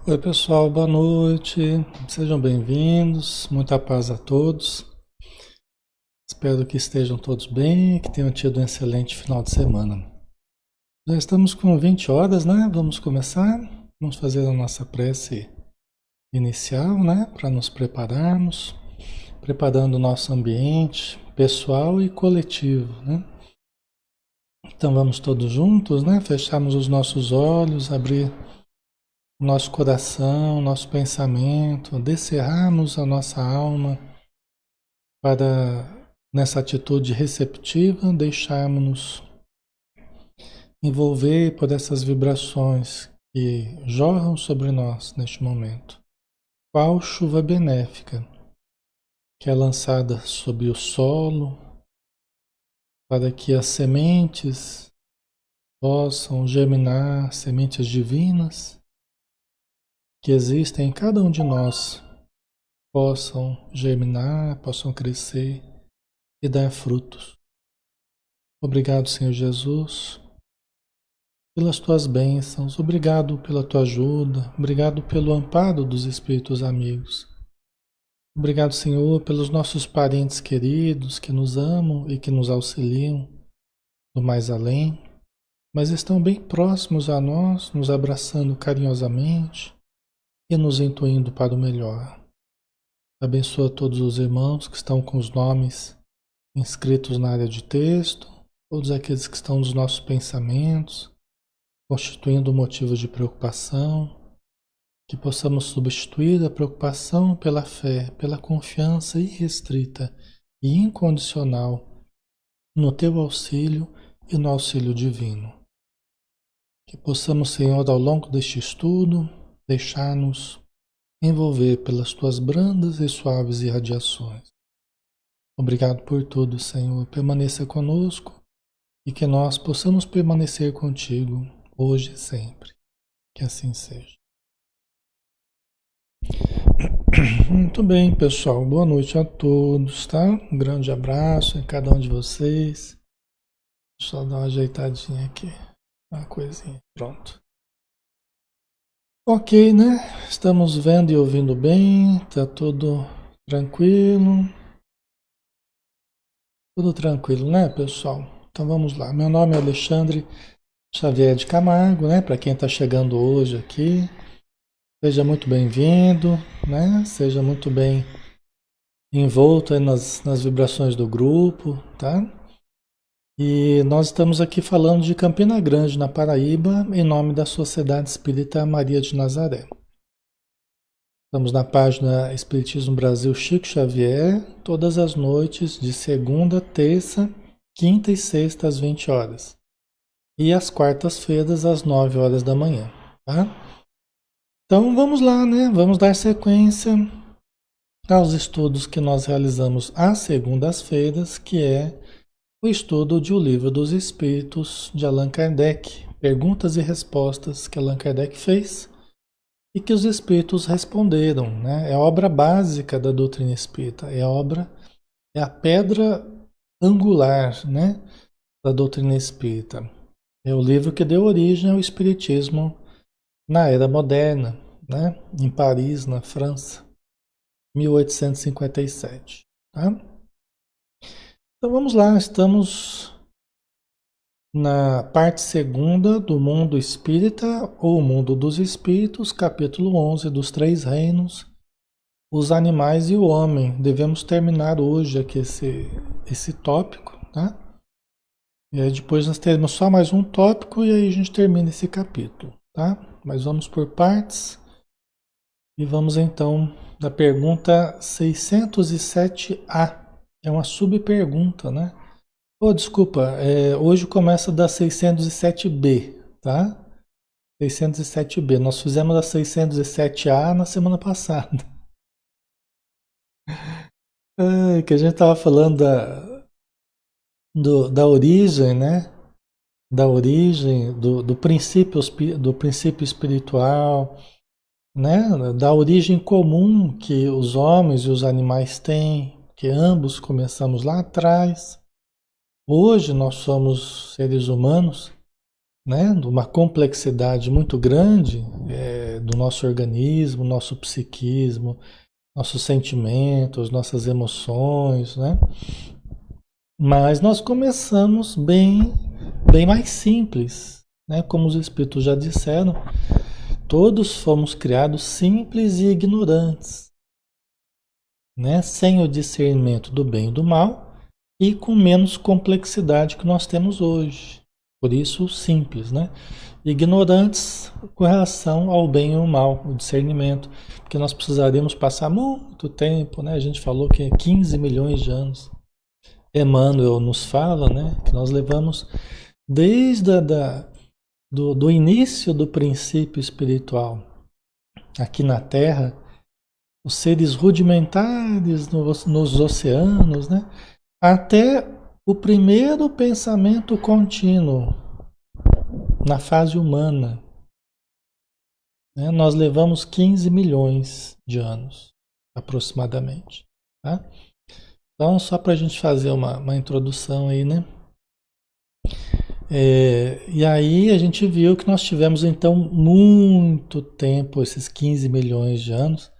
Oi, pessoal, boa noite. Sejam bem-vindos. Muita paz a todos. Espero que estejam todos bem e que tenham tido um excelente final de semana. Já estamos com 20 horas, né? Vamos começar. Vamos fazer a nossa prece inicial, né? Para nos prepararmos, preparando o nosso ambiente pessoal e coletivo, né? Então vamos todos juntos, né? Fecharmos os nossos olhos, abrir nosso coração, nosso pensamento, descerrarmos a nossa alma para, nessa atitude receptiva, deixarmos-nos envolver por essas vibrações que jorram sobre nós neste momento. Qual chuva benéfica que é lançada sobre o solo para que as sementes possam germinar, sementes divinas que existem em cada um de nós, possam germinar, possam crescer e dar frutos. Obrigado, Senhor Jesus, pelas tuas bênçãos, obrigado pela tua ajuda, obrigado pelo amparo dos espíritos amigos. Obrigado, Senhor, pelos nossos parentes queridos que nos amam e que nos auxiliam do mais além, mas estão bem próximos a nós, nos abraçando carinhosamente e nos intuindo para o melhor. Abençoa todos os irmãos que estão com os nomes inscritos na área de texto, todos aqueles que estão nos nossos pensamentos, constituindo motivos de preocupação, que possamos substituir a preocupação pela fé, pela confiança irrestrita e incondicional no teu auxílio e no auxílio divino. Que possamos, Senhor, ao longo deste estudo, deixar-nos envolver pelas tuas brandas e suaves irradiações. Obrigado por tudo, Senhor. Permaneça conosco e que nós possamos permanecer contigo hoje e sempre. Que assim seja. Muito bem, pessoal. Boa noite a todos, tá? Um grande abraço em cada um de vocês. Deixa eu dar uma ajeitadinha aqui. Uma coisinha. Pronto. Ok, né? Estamos vendo e ouvindo bem. Tá tudo tranquilo. Tudo tranquilo, né, pessoal? Então vamos lá. Meu nome é Alexandre Xavier de Camargo, né? Para quem está chegando hoje aqui, seja muito bem-vindo, né? Seja muito bem envolto aí nas vibrações do grupo, tá? E nós estamos aqui falando de Campina Grande, na Paraíba, em nome da Sociedade Espírita Maria de Nazaré. Estamos na página Espiritismo Brasil Chico Xavier, todas as noites, de segunda, terça, quinta e sexta, às 20 horas. E às quartas-feiras, às 9 horas da manhã, tá? Então vamos lá, né? Vamos dar sequência aos estudos que nós realizamos às segundas-feiras, que é o estudo de O Livro dos Espíritos, de Allan Kardec. Perguntas e respostas que Allan Kardec fez e que os espíritos responderam, né? É a obra básica da doutrina espírita, é a pedra angular, né, da doutrina espírita. É o livro que deu origem ao espiritismo na era moderna, né, em Paris, na França, 1857, tá? Então vamos lá, estamos na parte segunda do Mundo Espírita, ou Mundo dos Espíritos, capítulo 11 dos Três Reinos, os animais e o homem. Devemos terminar hoje aqui esse tópico, tá? E aí depois nós teremos só mais um tópico e aí a gente termina esse capítulo, tá? Mas vamos por partes e vamos então da pergunta 607A. É uma subpergunta, né? Oh, desculpa, hoje começa da 607B, tá? 607B. Nós fizemos a 607A na semana passada. Que a gente estava falando da origem, né? Da origem, do princípio espiritual, né? Da origem comum que os homens e os animais têm, que ambos começamos lá atrás. Hoje nós somos seres humanos né, de uma complexidade muito grande do nosso organismo, nosso psiquismo, nossos sentimentos, nossas emoções, né? Mas nós começamos bem mais simples, né? Como os espíritos já disseram, todos fomos criados simples e ignorantes, né? Sem o discernimento do bem e do mal e com menos complexidade que nós temos hoje. Por isso, simples, né? Ignorantes com relação ao bem e ao mal, o discernimento, porque nós precisaríamos passar muito tempo, né? A gente falou que é 15 milhões de anos. Emmanuel nos fala, né, que nós levamos desde do início do princípio espiritual aqui na Terra, os seres rudimentares nos oceanos, né, até o primeiro pensamento contínuo na fase humana, né, nós levamos 15 milhões de anos, aproximadamente. Tá? Então, só para a gente fazer uma introdução aí, né? E aí a gente viu que nós tivemos então muito tempo, esses 15 milhões de anos,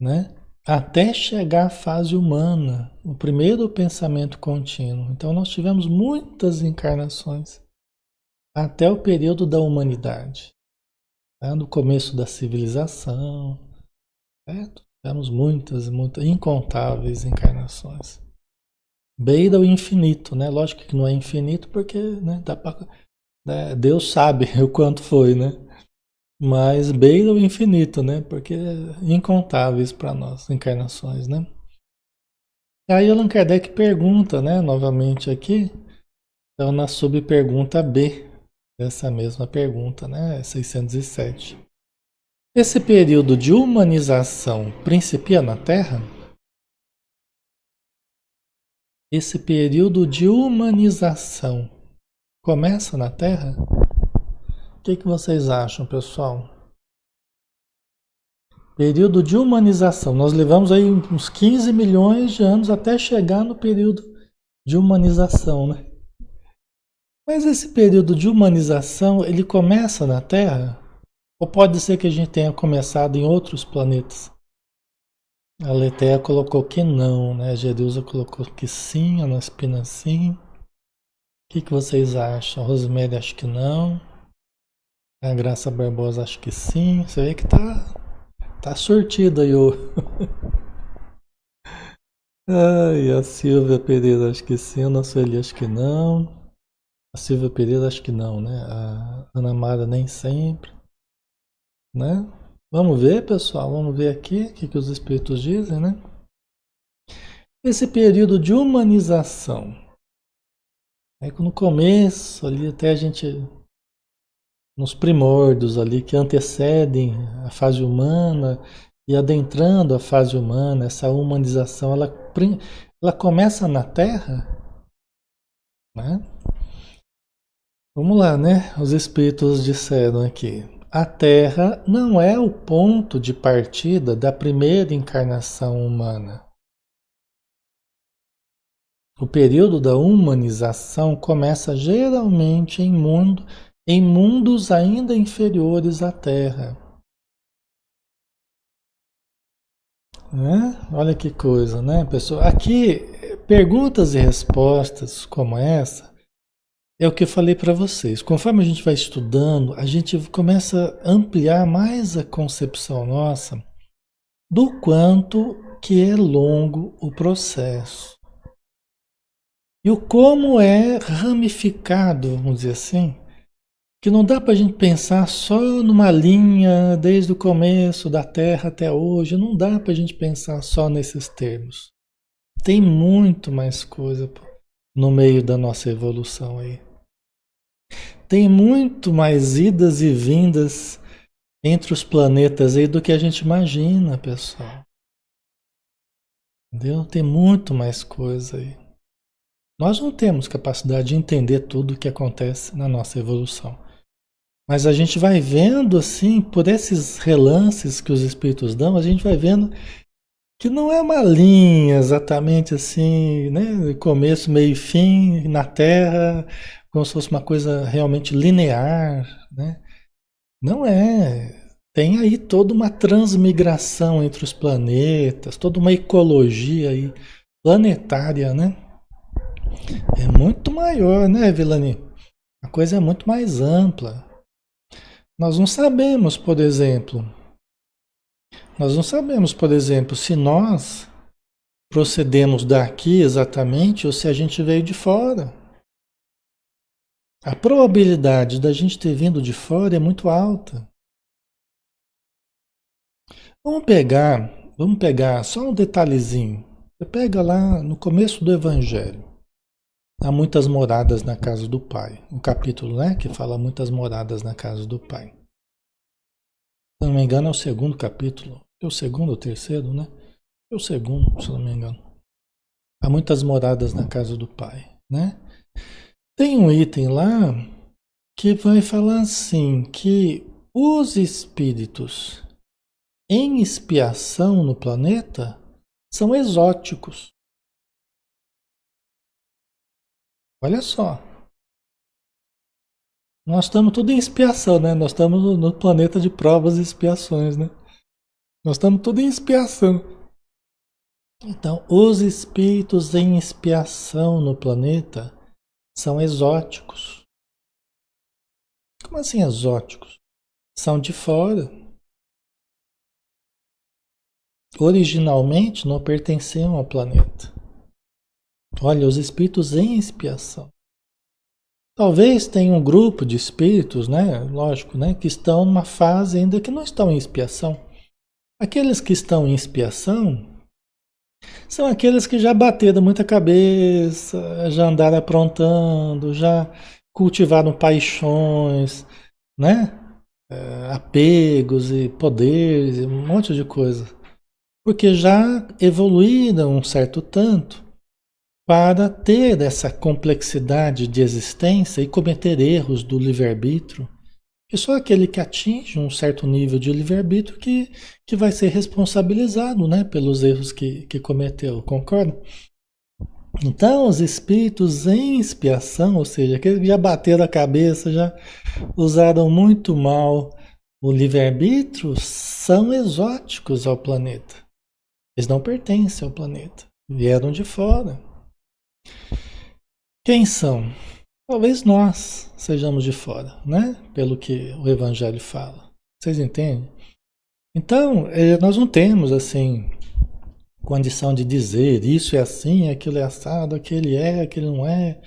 né? Até chegar à fase humana, o primeiro pensamento contínuo. Então nós tivemos muitas encarnações até o período da humanidade, tá? No começo da civilização, certo? Tivemos muitas, incontáveis encarnações. Beira o infinito, né? Lógico que não é infinito porque, né, dá pra, né, Deus sabe o quanto foi, né? Mas beira o infinito, né? Porque é incontáveis para nós, encarnações, né? Aí Allan Kardec pergunta, né, novamente aqui, então na subpergunta B, dessa mesma pergunta, né, 607. Esse período de humanização principia na Terra? Esse período de humanização começa na Terra? O que vocês acham, pessoal? Período de humanização. Nós levamos aí uns 15 milhões de anos até chegar no período de humanização, né? Mas esse período de humanização, ele começa na Terra? Ou pode ser que a gente tenha começado em outros planetas? A Letéia colocou que não, né? A Jerusa colocou que sim, a Naspina sim. O que vocês acham? A Rosemary acho que não. A Graça Barbosa acho que sim. Você vê que tá sortido aí o... Ai, a Silvia Pereira acho que sim, a Nosseli acho que não. A Silvia Pereira acho que não, né? A Ana Mara nem sempre, né? Vamos ver, pessoal, vamos ver aqui o que os espíritos dizem, né? Esse período de humanização, é que no começo ali até a gente, nos primórdios ali que antecedem a fase humana e adentrando a fase humana, essa humanização, ela começa na Terra, né? Vamos lá, né? Os espíritos disseram aqui. A Terra não é o ponto de partida da primeira encarnação humana. O período da humanização começa geralmente em mundos ainda inferiores à Terra. Né? Olha que coisa, né, pessoal? Aqui, perguntas e respostas como essa é o que eu falei para vocês. Conforme a gente vai estudando, a gente começa a ampliar mais a concepção nossa do quanto que é longo o processo. E o como é ramificado, vamos dizer assim, que não dá para a gente pensar só numa linha desde o começo da Terra até hoje, não dá para a gente pensar só nesses termos. Tem muito mais coisa no meio da nossa evolução aí. Tem muito mais idas e vindas entre os planetas aí do que a gente imagina, pessoal. Entendeu? Tem muito mais coisa aí. Nós não temos capacidade de entender tudo o que acontece na nossa evolução. Mas a gente vai vendo assim, por esses relances que os espíritos dão, a gente vai vendo que não é uma linha exatamente assim, né? Começo, meio e fim na Terra, como se fosse uma coisa realmente linear, né? Não é. Tem aí toda uma transmigração entre os planetas, toda uma ecologia aí planetária, né? É muito maior, né, Vilani? A coisa é muito mais ampla. Nós não sabemos, por exemplo, se nós procedemos daqui exatamente ou se a gente veio de fora. A probabilidade da gente ter vindo de fora é muito alta. Vamos pegar só um detalhezinho. Você pega lá no começo do Evangelho. Há muitas moradas na casa do Pai. Um capítulo, né, que fala muitas moradas na casa do Pai. Se não me engano, é o segundo capítulo. É o segundo ou terceiro, né? É o segundo, se não me engano. Há muitas moradas na casa do Pai, né? Tem um item lá que vai falar assim, que os espíritos em expiação no planeta são exóticos. Olha só. Nós estamos tudo em expiação, né? Nós estamos no planeta de provas e expiações, né? Nós estamos tudo em expiação. Então, os espíritos em expiação no planeta são exóticos. Como assim exóticos? São de fora. Originalmente não pertenciam ao planeta. Olha, os espíritos em expiação. Talvez tenha um grupo de espíritos, né? Lógico, né? Que estão numa fase ainda que não estão em expiação. Aqueles que estão em expiação são aqueles que já bateram muita cabeça, já andaram aprontando, já cultivaram paixões, né? Apegos e poderes, e um monte de coisa. Porque já evoluíram um certo tanto para ter essa complexidade de existência e cometer erros do livre-arbítrio. E só aquele que atinge um certo nível de livre-arbítrio que vai ser responsabilizado, né, pelos erros que cometeu, concorda? Então, os espíritos em expiação, ou seja, aqueles que já bateram a cabeça, já usaram muito mal o livre-arbítrio, são exóticos ao planeta. Eles não pertencem ao planeta, vieram de fora. Quem são? Talvez nós sejamos de fora, né? Pelo que o Evangelho fala. Vocês entendem? Então, nós não temos, assim, condição de dizer isso é assim, aquilo é assado, aquele não é.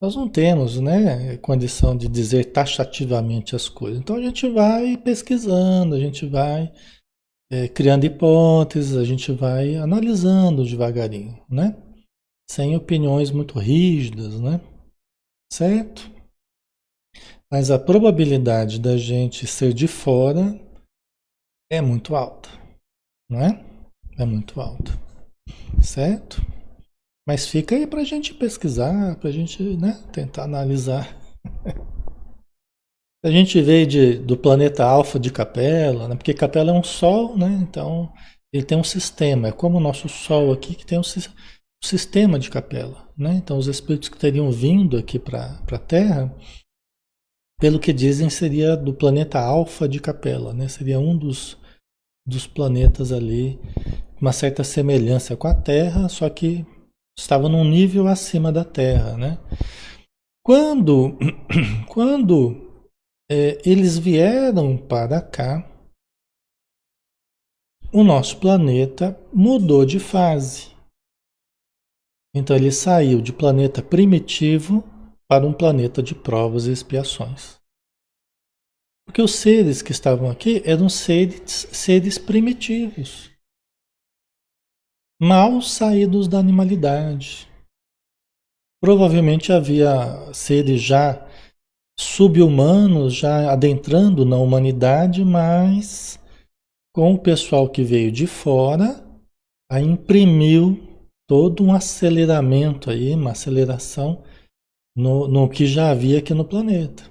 Nós não temos, né, condição de dizer taxativamente as coisas. Então, a gente vai pesquisando, a gente vai criando hipóteses, a gente vai analisando devagarinho, né? Sem opiniões muito rígidas, né? Certo? Mas a probabilidade da gente ser de fora é muito alta, não é? É muito alta, certo? Mas fica aí para a gente pesquisar, para a gente, né, tentar analisar. A gente veio do planeta Alfa de Capela, né? Porque Capela é um Sol, né? Então ele tem um sistema. É como o nosso Sol aqui que tem um sistema de Capela, né? Então os espíritos que teriam vindo aqui para a Terra, pelo que dizem, seria do planeta Alfa de Capela, né? Seria um dos planetas ali, uma certa semelhança com a Terra, só que estava num nível acima da Terra, né? Quando, quando eles vieram para cá, o nosso planeta mudou de fase. Então ele saiu de planeta primitivo para um planeta de provas e expiações. Porque os seres que estavam aqui eram seres primitivos, mal saídos da animalidade. Provavelmente havia seres já sub-humanos, já adentrando na humanidade, mas com o pessoal que veio de fora, aí imprimiu todo um aceleramento aí, uma aceleração no que já havia aqui no planeta.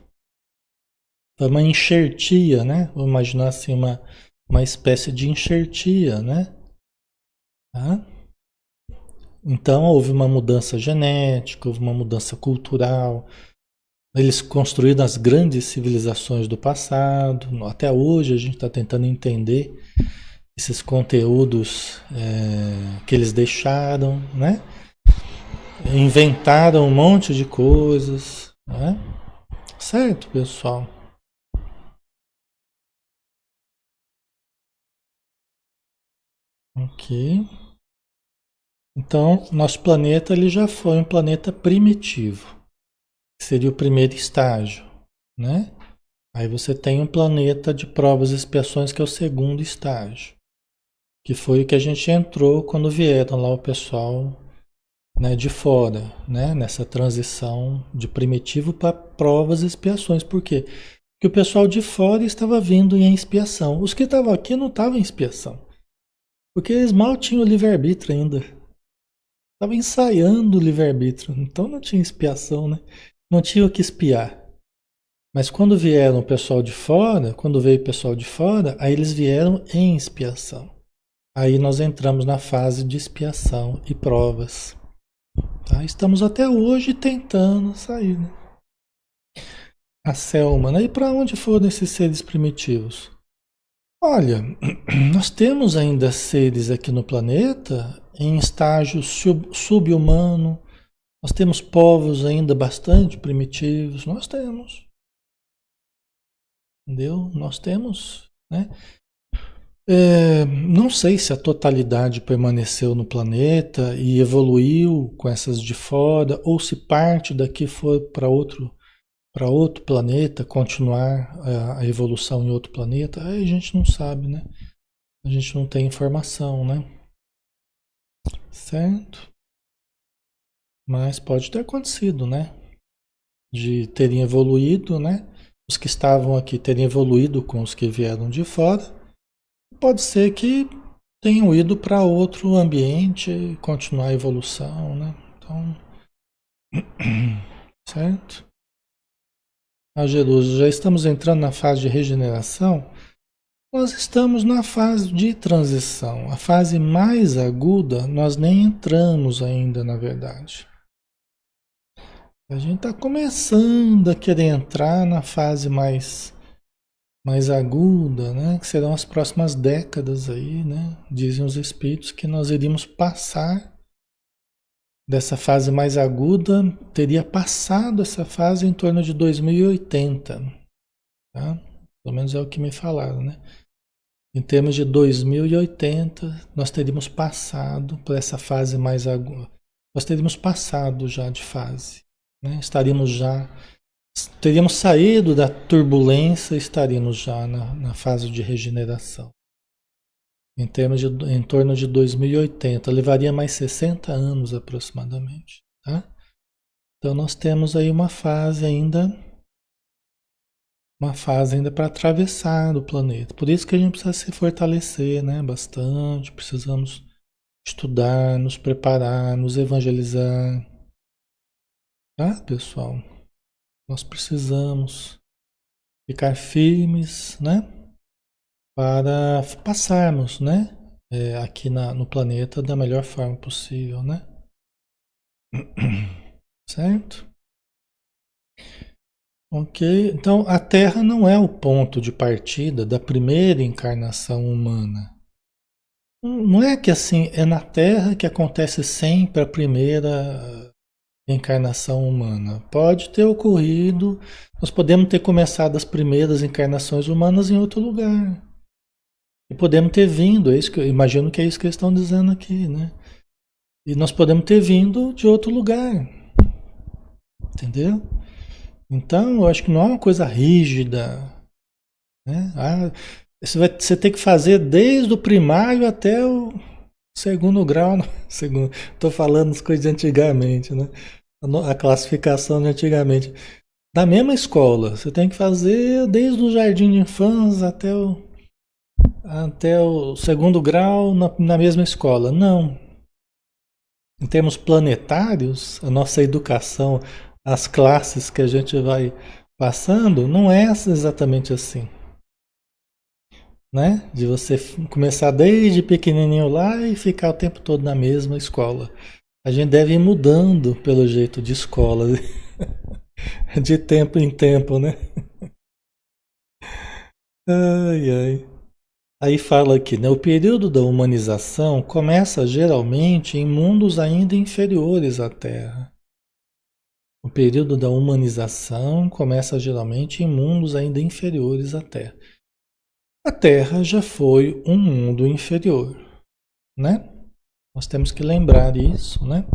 Foi uma enxertia, né? Vou imaginar assim, uma espécie de enxertia, né? Tá? Então houve uma mudança genética, houve uma mudança cultural, Eles construíram as grandes civilizações do passado. Até hoje a gente está tentando entender esses conteúdos que eles deixaram, né? Inventaram um monte de coisas, né? Certo, pessoal? Ok. Então, nosso planeta ele já foi um planeta primitivo, que seria o primeiro estágio, né? Aí você tem um planeta de provas e expiações que é o segundo estágio, que foi o que a gente entrou quando vieram lá o pessoal, né, de fora, né, nessa transição de primitivo para provas e expiações. Por quê? Porque o pessoal de fora estava vindo em expiação. Os que estavam aqui não estavam em expiação, porque eles mal tinham o livre-arbítrio ainda. Estavam ensaiando o livre-arbítrio, então não tinha expiação, né? Não tinha o que espiar. Mas quando vieram o pessoal de fora, quando veio o pessoal de fora, aí eles vieram em expiação. Aí nós entramos na fase de expiação e provas. Tá? Estamos até hoje tentando sair, né? A Selma, né? E para onde foram esses seres primitivos? Olha, nós temos ainda seres aqui no planeta em estágio sub-humano. Nós temos povos ainda bastante primitivos. Nós temos, entendeu? Nós temos, né? Não sei se a totalidade permaneceu no planeta e evoluiu com essas de fora, ou se parte daqui foi para outro planeta, continuar a evolução em outro planeta. Aí a gente não sabe, né? A gente não tem informação, né? Certo? Mas pode ter acontecido, né? De terem evoluído, né? Os que estavam aqui terem evoluído com os que vieram de fora. Pode ser que tenham ido para outro ambiente, continuar a evolução, né? Então, certo? Ah, Jeruso, já estamos entrando na fase de regeneração. Nós estamos na fase de transição. A fase mais aguda, nós nem entramos ainda, na verdade. A gente está começando a querer entrar na fase mais aguda, né? Que serão as próximas décadas aí, né? Dizem os espíritos que nós iríamos passar dessa fase mais aguda, teria passado essa fase em torno de 2080, tá? Pelo menos é o que me falaram, né? Em termos de 2080, nós teríamos passado por essa fase mais aguda. Nós teríamos passado já de fase, né? Teríamos saído da turbulência e estaríamos já na fase de regeneração. Em torno de 2080, levaria mais 60 anos aproximadamente, tá? Então nós temos aí uma fase ainda para atravessar do planeta. Por isso que a gente precisa se fortalecer, né, bastante, precisamos estudar, nos preparar, nos evangelizar, tá, pessoal? Nós precisamos ficar firmes, né, para passarmos, né, aqui no planeta da melhor forma possível, né? Certo? Ok, então a Terra não é o ponto de partida da primeira encarnação humana. Não é que assim, é na Terra que acontece sempre a primeira encarnação humana. Pode ter ocorrido, nós podemos ter começado as primeiras encarnações humanas em outro lugar. E podemos ter vindo, é isso que eu imagino que é isso que eles estão dizendo aqui, né? E nós podemos ter vindo de outro lugar, entendeu? Então, eu acho que não é uma coisa rígida, né? Você tem que fazer desde o primário até o segundo grau. Segundo, estou falando as coisas de antigamente, né? A classificação de antigamente. Da mesma escola, você tem que fazer desde o jardim de infância até o segundo grau na mesma escola. Não. Em termos planetários, a nossa educação, as classes que a gente vai passando, não é exatamente assim, né? De você começar desde pequenininho lá e ficar o tempo todo na mesma escola. A gente deve ir mudando pelo jeito de escola. De tempo em tempo, né? Ai, ai. Aí fala aqui, né? O período da humanização começa geralmente em mundos ainda inferiores à Terra. O período da humanização começa geralmente em mundos ainda inferiores à Terra. A Terra já foi um mundo inferior, né? Nós temos que lembrar isso, né?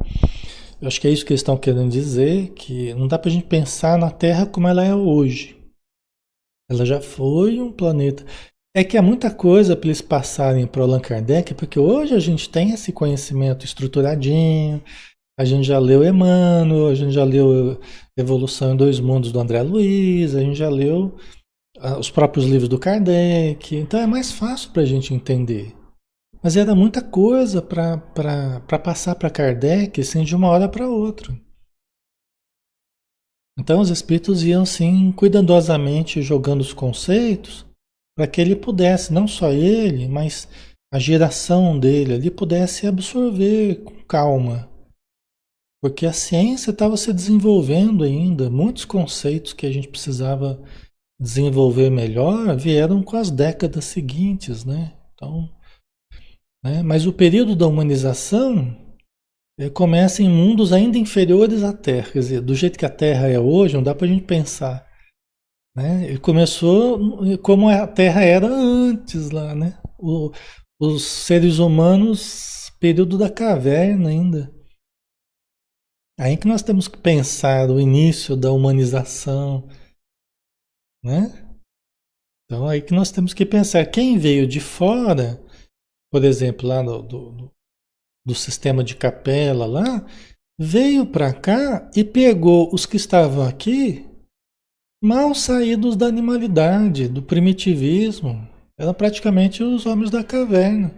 Eu acho que é isso que eles estão querendo dizer, que não dá para a gente pensar na Terra como ela é hoje. Ela já foi um planeta. É que há muita coisa para eles passarem para o Allan Kardec, porque hoje a gente tem esse conhecimento estruturadinho, a gente já leu Emmanuel, a gente já leu Evolução em Dois Mundos do André Luiz, a gente já leu os próprios livros do Kardec, então é mais fácil para a gente entender. Mas era muita coisa para passar para Kardec assim, de uma hora para outra. Então os espíritos iam assim cuidadosamente jogando os conceitos para que ele pudesse, não só ele, mas a geração dele ali pudesse absorver com calma. Porque a ciência estava se desenvolvendo ainda, muitos conceitos que a gente precisava desenvolver melhor vieram com as décadas seguintes, né? Então, né? Mas o período da humanização começa em mundos ainda inferiores à Terra, quer dizer, do jeito que a Terra é hoje, não dá para a gente pensar, né? Ele começou como a Terra era antes lá, né? Os seres humanos, período da caverna ainda. Aí que nós temos que pensar o início da humanização, né? Então aí que nós temos que pensar quem veio de fora, por exemplo, lá do sistema de capela lá, veio para cá e pegou os que estavam aqui mal saídos da animalidade, do primitivismo. Eram praticamente os homens da caverna,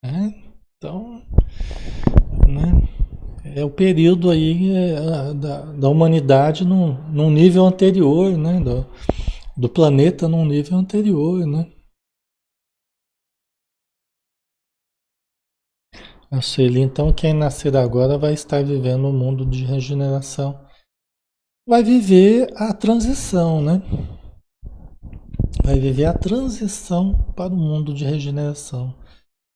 né? Então, né? É o período aí da humanidade num nível anterior, né? Do planeta num nível anterior, né? A Sueli, então, quem nascer agora vai estar vivendo um mundo de regeneração. Vai viver a transição, né? Vai viver a transição para o mundo de regeneração.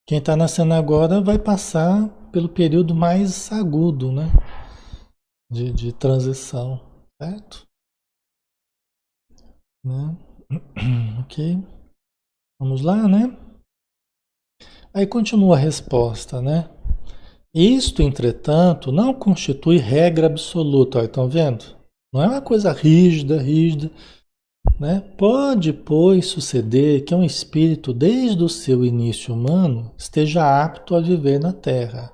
Quem está nascendo agora vai passar pelo período mais agudo, né? De transição, certo? Né? Ok. Vamos lá, né? Aí continua a resposta, né? Isto, entretanto, não constitui regra absoluta. Ó, estão vendo? Não é uma coisa rígida, rígida, né? Pode, pois, suceder que um espírito, desde o seu início humano, esteja apto a viver na Terra.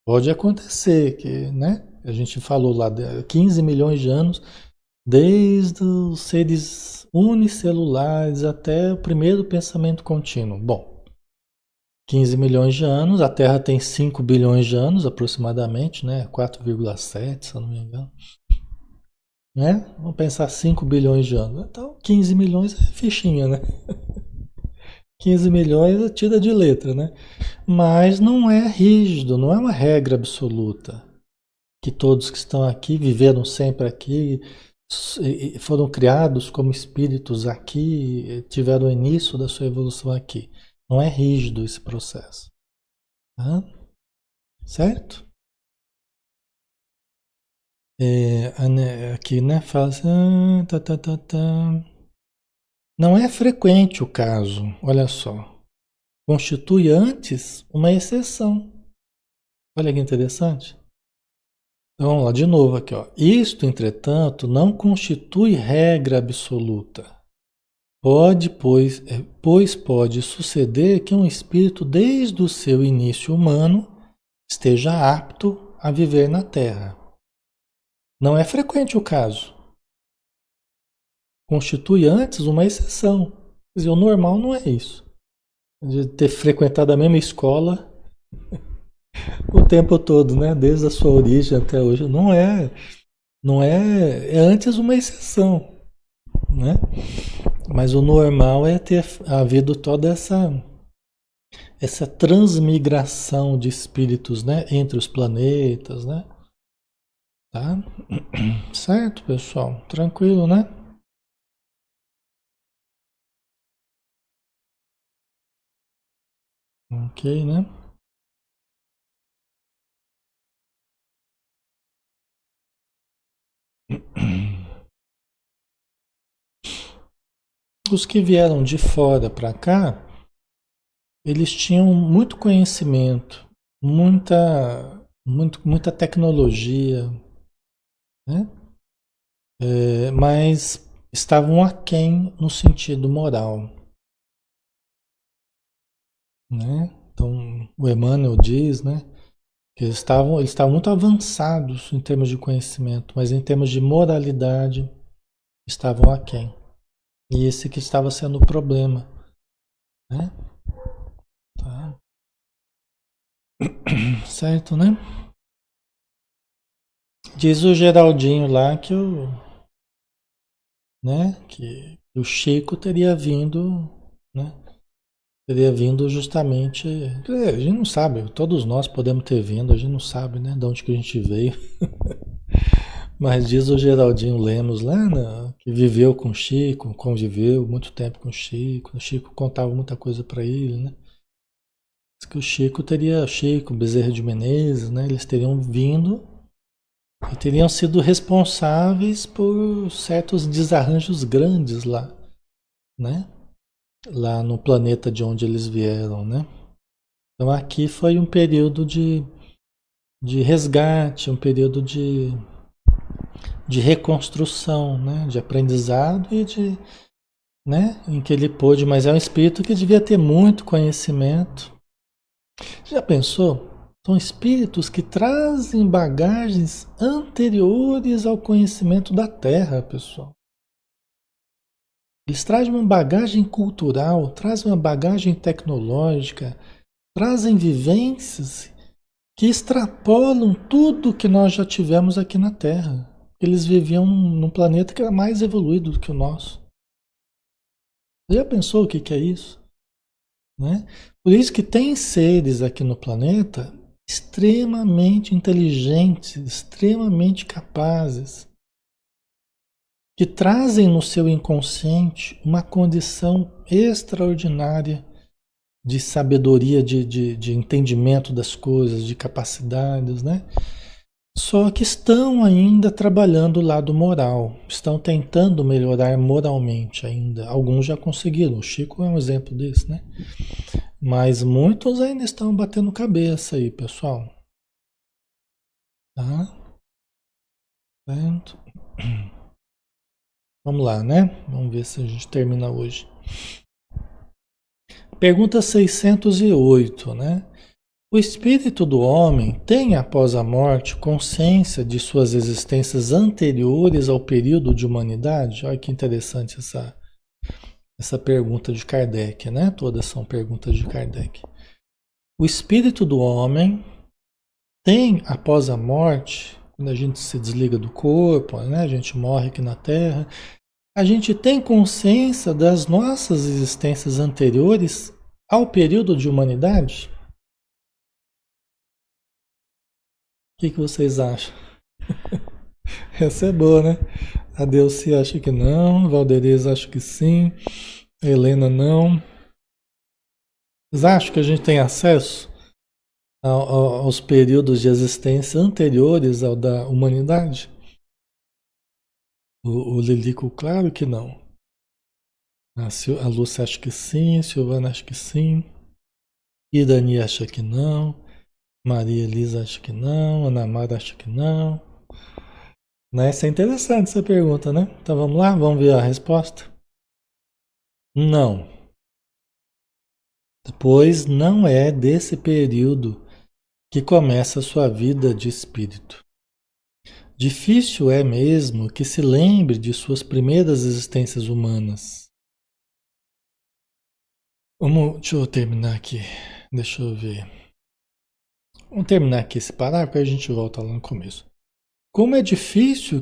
Pode acontecer que, né? A gente falou lá de 15 milhões de anos, desde os seres unicelulares até o primeiro pensamento contínuo. Bom, 15 milhões de anos, a Terra tem 5 bilhões de anos aproximadamente, né? 4,7, se eu não me engano. Né? Vamos pensar 5 bilhões de anos. Então, 15 milhões é fichinha, né? 15 milhões é tira de letra, né? Mas não é rígido, não é uma regra absoluta. Que todos que estão aqui viveram sempre aqui, foram criados como espíritos aqui, tiveram o início da sua evolução aqui. Não é rígido esse processo. Tá? Certo? Aqui, né? Fala assim, Não é frequente o caso, olha só. Constitui antes uma exceção. Olha que interessante. Então, vamos lá, de novo aqui, ó. Isto, entretanto, não constitui regra absoluta. Pode, pois pode suceder que um espírito, desde o seu início humano, esteja apto a viver na Terra. Não é frequente o caso. Constitui antes uma exceção. Quer dizer, o normal não é isso. De ter frequentado a mesma escola o tempo todo, né? Desde a sua origem até hoje. É antes uma exceção, né? Mas o normal é ter havido toda essa transmigração de espíritos, né? Entre os planetas, né? Tá? Certo, pessoal? Tranquilo, né? Ok, né? Os que vieram de fora para cá, eles tinham muito conhecimento, muita tecnologia, né? Mas estavam aquém no sentido moral, né? Então, o Emmanuel diz, né, que eles estavam muito avançados em termos de conhecimento, mas em termos de moralidade estavam aquém. E esse que estava sendo o problema, né? Tá. Certo, né? Diz o Geraldinho lá que que o Chico teria vindo, né? Teria vindo justamente. Quer dizer, a gente não sabe, todos nós podemos ter vindo, a gente não sabe, né? De onde que a gente veio. Mas diz o Geraldinho Lemos lá, né, que viveu com o Chico, conviveu muito tempo com o Chico. O Chico contava muita coisa para ele, né? Diz que Chico, Bezerra de Menezes, né? Eles teriam vindo e teriam sido responsáveis por certos desarranjos grandes lá, né? Lá no planeta de onde eles vieram, né? Então aqui foi um período de resgate, um período de reconstrução, né? De aprendizado e né? Em que ele pôde, mas é um espírito que devia ter muito conhecimento. Já pensou? São espíritos que trazem bagagens anteriores ao conhecimento da Terra, pessoal. Eles trazem uma bagagem cultural, trazem uma bagagem tecnológica, trazem vivências que extrapolam tudo que nós já tivemos aqui na Terra. Eles viviam num planeta que era mais evoluído do que o nosso. Já pensou o que que é isso? Né? Por isso que tem seres aqui no planeta extremamente inteligentes, extremamente capazes, que trazem no seu inconsciente uma condição extraordinária de sabedoria, de entendimento das coisas, de capacidades, né? Só que estão ainda trabalhando o lado moral, estão tentando melhorar moralmente ainda. Alguns já conseguiram, o Chico é um exemplo desse, né? Mas muitos ainda estão batendo cabeça aí, pessoal. Tá? Certo? Vamos lá, né? Vamos ver se a gente termina hoje. Pergunta 608, né? O espírito do homem tem, após a morte, consciência de suas existências anteriores ao período de humanidade? Olha que interessante essa pergunta de Kardec, né? Todas são perguntas de Kardec. O espírito do homem tem, após a morte, quando a gente se desliga do corpo, né? A gente morre aqui na Terra, a gente tem consciência das nossas existências anteriores ao período de humanidade? O que vocês acham? Essa é boa, né? A Delci acha que não, Valderez acha que sim, a Helena não. Vocês acham que a gente tem acesso aos períodos de existência anteriores ao da humanidade? O Lilico, claro que não. A Lúcia acha que sim, a Silvana acha que sim, Irani acha que não, Maria Elisa acha que não, Ana Mara acha que não. Né? Isso é interessante essa pergunta, né? Então vamos lá, vamos ver a resposta. Não, pois não é desse período que começa a sua vida de espírito. Difícil é mesmo que se lembre de suas primeiras existências humanas. Deixa eu terminar aqui. Deixa eu ver. Vamos terminar aqui esse parágrafo e a gente volta lá no começo. Como difícil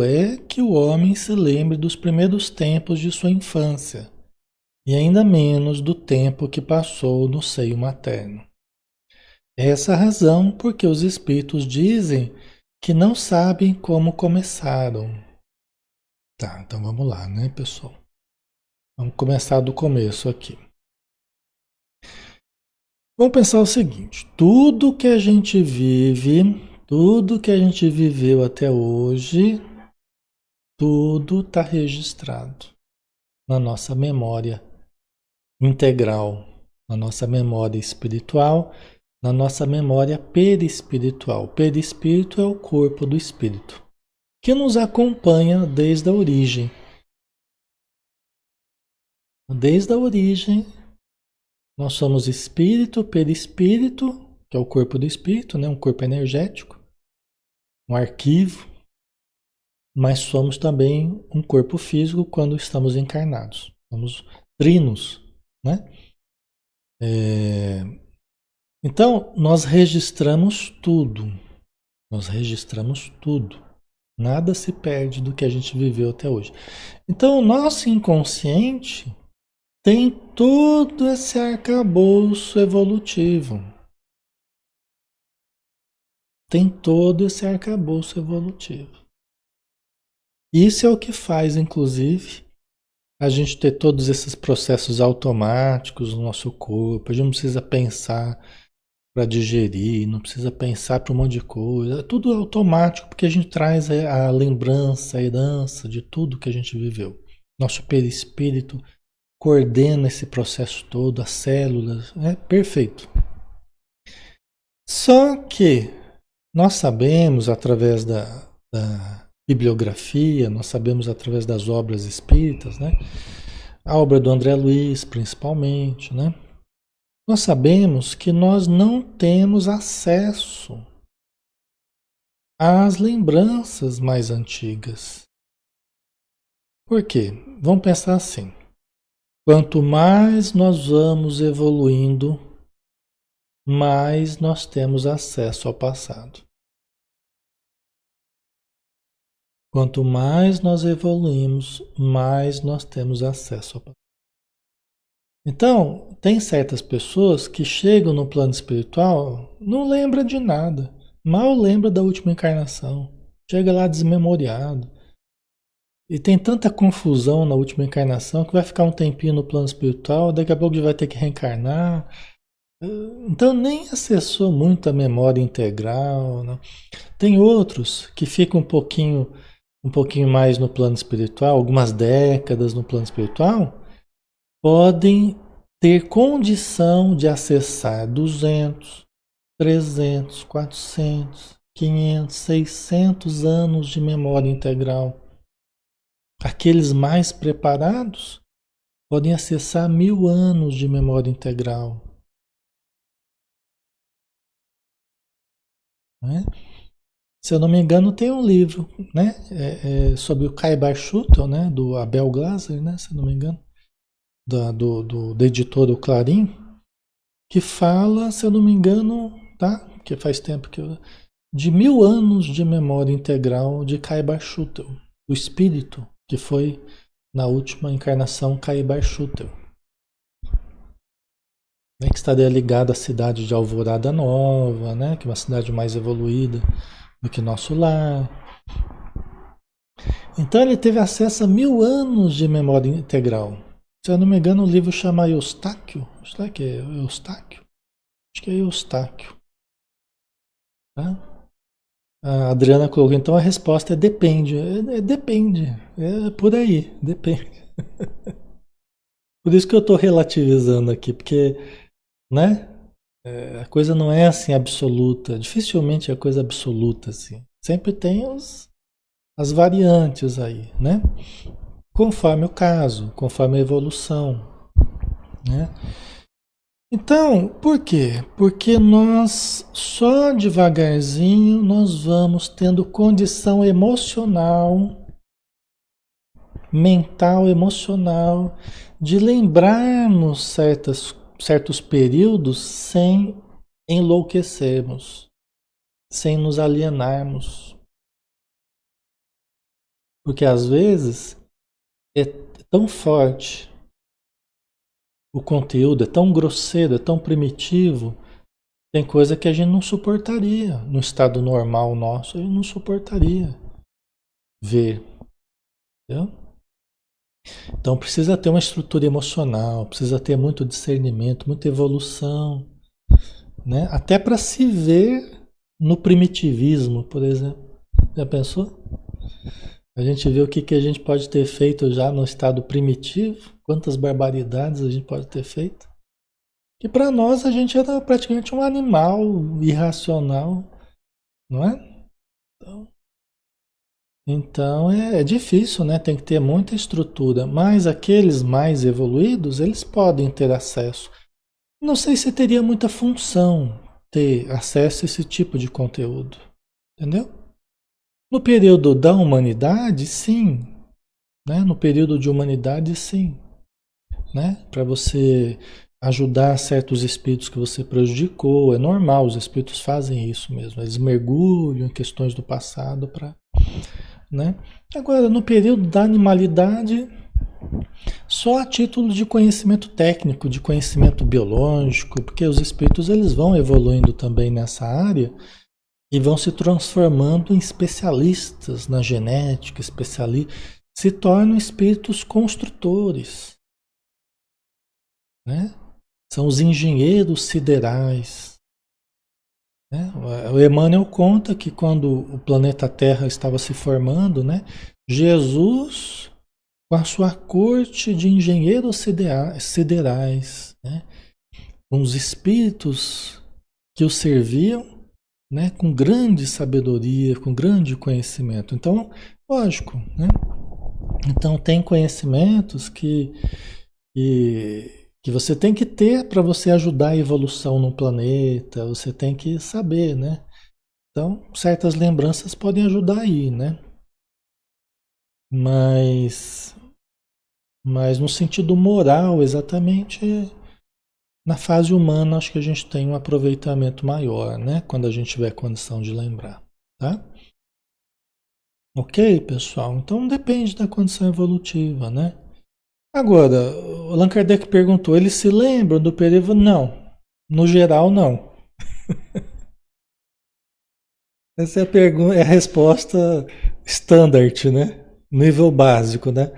é que o homem se lembre dos primeiros tempos de sua infância, e ainda menos do tempo que passou no seio materno. Essa é a razão porque os espíritos dizem que não sabem como começaram. Tá, então vamos lá, né, pessoal? Vamos começar do começo aqui. Vamos pensar o seguinte: tudo que a gente vive, tudo que a gente viveu até hoje, tudo está registrado na nossa memória integral, na nossa memória espiritual, na nossa memória perispiritual. Perispírito é o corpo do espírito, que nos acompanha desde a origem. Desde a origem, nós somos espírito, perispírito, que é o corpo do espírito, né? Um corpo energético, um arquivo, mas somos também um corpo físico quando estamos encarnados. Somos trinos, né? Então, nós registramos tudo. Nós registramos tudo. Nada se perde do que a gente viveu até hoje. Então, o nosso inconsciente tem todo esse arcabouço evolutivo. Tem todo esse arcabouço evolutivo. Isso é o que faz, inclusive, a gente ter todos esses processos automáticos no nosso corpo. A gente não precisa pensar para digerir, não precisa pensar para um monte de coisa. É tudo automático, porque a gente traz a lembrança, a herança de tudo que a gente viveu. Nosso perispírito coordena esse processo todo, as células, é perfeito. Só que nós sabemos através da bibliografia, nós sabemos através das obras espíritas, né? A obra do André Luiz, principalmente, né? Nós sabemos que nós não temos acesso às lembranças mais antigas. Por quê? Vamos pensar assim. Quanto mais nós vamos evoluindo, mais nós temos acesso ao passado. Quanto mais nós evoluímos, mais nós temos acesso ao passado. Então, tem certas pessoas que chegam no plano espiritual, não lembra de nada, mal lembra da última encarnação, chega lá desmemoriado. E tem tanta confusão na última encarnação que vai ficar um tempinho no plano espiritual, daqui a pouco já vai ter que reencarnar. Então nem acessou muito a memória integral, não. Tem outros que ficam um pouquinho mais no plano espiritual, algumas décadas no plano espiritual, podem ter condição de acessar 200, 300, 400, 500, 600 anos de memória integral. Aqueles mais preparados podem acessar 1000 anos de memória integral. Né? Se eu não me engano, tem um livro, né, sobre o Kai-Bar-Schutel, né, do Abel Glasser, né, se eu não me engano, da editora do Clarim, que fala, se eu não me engano, tá, que faz tempo que eu, de 1000 anos de memória integral de Kai-Bar-Schutel, o espírito que foi na última encarnação Kai-Bar-Schutel, né, que estaria ligado à cidade de Alvorada Nova, né, que é uma cidade mais evoluída do que nosso lar. Então ele teve acesso a 1000 anos de memória integral. Se eu não me engano, o livro chama Eustáquio. Será que é Eustáquio? Acho que é Eustáquio. Tá? A Adriana colocou, então a resposta é depende. Depende. É por aí, depende. Por isso que eu estou relativizando aqui, porque, né? A coisa não é assim absoluta. Dificilmente é coisa absoluta assim. Sempre tem as variantes aí, né? Conforme o caso, conforme a evolução, né? Então, por quê? Porque nós só devagarzinho nós vamos tendo condição emocional, mental, emocional, de lembrarmos certos períodos sem enlouquecermos, sem nos alienarmos. Porque às vezes é tão forte, o conteúdo é tão grosseiro, é tão primitivo, Tem coisa que a gente não suportaria. No estado normal nosso, a gente não suportaria ver. Entendeu? Então precisa ter uma estrutura emocional, precisa ter muito discernimento, muita evolução, né? Até para se ver no primitivismo, por exemplo. Já pensou? A gente vê o que a gente pode ter feito já no estado primitivo, quantas barbaridades a gente pode ter feito. Que para nós a gente era praticamente um animal irracional, não é? Então é difícil, né? Tem que ter muita estrutura. Mas aqueles mais evoluídos, eles podem ter acesso. Não sei se teria muita função ter acesso a esse tipo de conteúdo, entendeu? No período da humanidade, sim, né? No período de humanidade, sim, né? Para você ajudar certos espíritos que você prejudicou, é normal, os espíritos fazem isso mesmo. Eles mergulham em questões do passado para, né? Agora, no período da animalidade, só a título de conhecimento técnico, de conhecimento biológico, porque os espíritos eles vão evoluindo também nessa área e vão se transformando em especialistas na genética, se tornam espíritos construtores, né? São os engenheiros siderais, né? O Emmanuel conta que quando o planeta Terra estava se formando, né, Jesus, com a sua corte de engenheiros siderais, né, com os espíritos que o serviam, né, com grande sabedoria, com grande conhecimento. Então, lógico, né? Então tem conhecimentos que você tem que ter para você ajudar a evolução no planeta, você tem que saber, né? Então, certas lembranças podem ajudar aí, né? Mas, mas no sentido moral, exatamente, na fase humana, acho que a gente tem um aproveitamento maior, né? Quando a gente tiver condição de lembrar, tá? Ok, pessoal? Então depende da condição evolutiva, né? Agora, o Allan Kardec perguntou, eles se lembram do período? Não. No geral, não. Essa é a pergunta, é a resposta standard, né? Nível básico, né?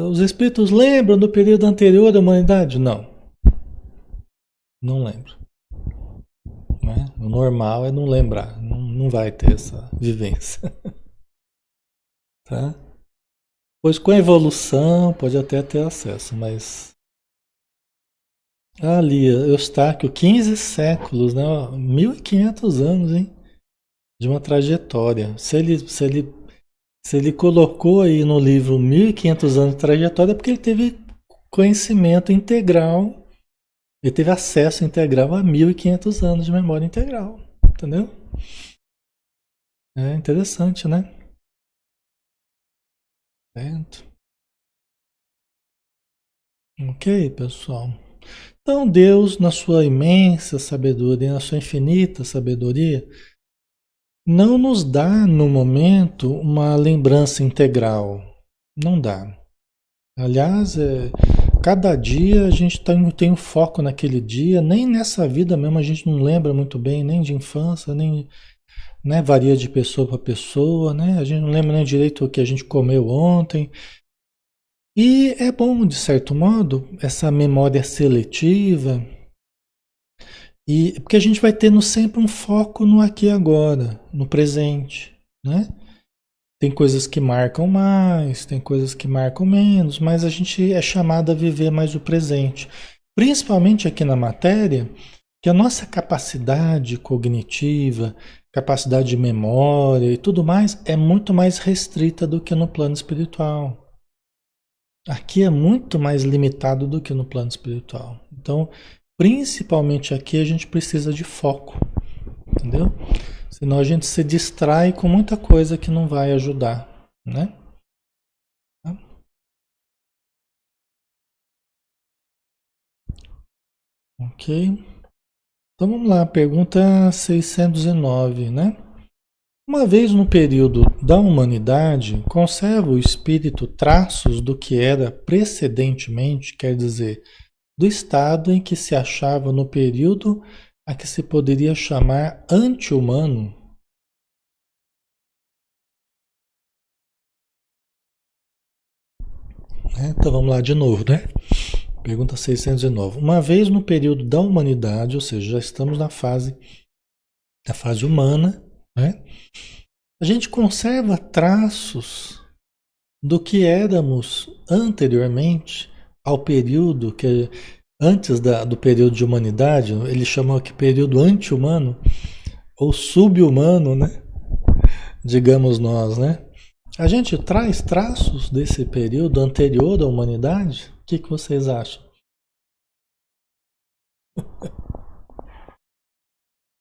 Os espíritos lembram do período anterior da humanidade? Não, não lembro. Né? O normal é não lembrar, não vai ter essa vivência, tá? Pois com a evolução pode até ter acesso, mas ali, Eustáquio, 15 séculos, né? 1500 anos, hein? De uma trajetória. Se ele colocou aí no livro 1500 anos de trajetória, é porque ele teve conhecimento integral, ele teve acesso integral a 1500 anos de memória integral, entendeu? É interessante, né? Certo. Ok, pessoal. Então, Deus, na sua imensa sabedoria, na sua infinita sabedoria, não nos dá no momento uma lembrança integral. Não dá. Aliás, cada dia a gente tem um foco naquele dia, nem nessa vida mesmo a gente não lembra muito bem, nem de infância, nem, né, varia de pessoa para pessoa, né? A gente não lembra nem direito o que a gente comeu ontem. E é bom, de certo modo, essa memória seletiva, e porque a gente vai tendo sempre um foco no aqui e agora, no presente, né? Tem coisas que marcam mais, tem coisas que marcam menos, mas a gente é chamado a viver mais o presente. Principalmente aqui na matéria, que a nossa capacidade cognitiva, capacidade de memória e tudo mais é muito mais restrita do que no plano espiritual. Aqui é muito mais limitado do que no plano espiritual. Então, principalmente aqui a gente precisa de foco, entendeu? Senão a gente se distrai com muita coisa que não vai ajudar, né? Tá? Ok. Então vamos lá, pergunta 609, né? Uma vez no período da humanidade, conserva o espírito traços do que era precedentemente, quer dizer, do estado em que se achava no período a que se poderia chamar anti-humano. Né? Então vamos lá de novo, né? Pergunta 609. Uma vez no período da humanidade, ou seja, já estamos na fase humana, né? A gente conserva traços do que éramos anteriormente ao período que antes do período de humanidade, eles chamam aqui período anti-humano ou sub-humano, né? Digamos nós, né? A gente traz traços desse período anterior à humanidade? O que que vocês acham?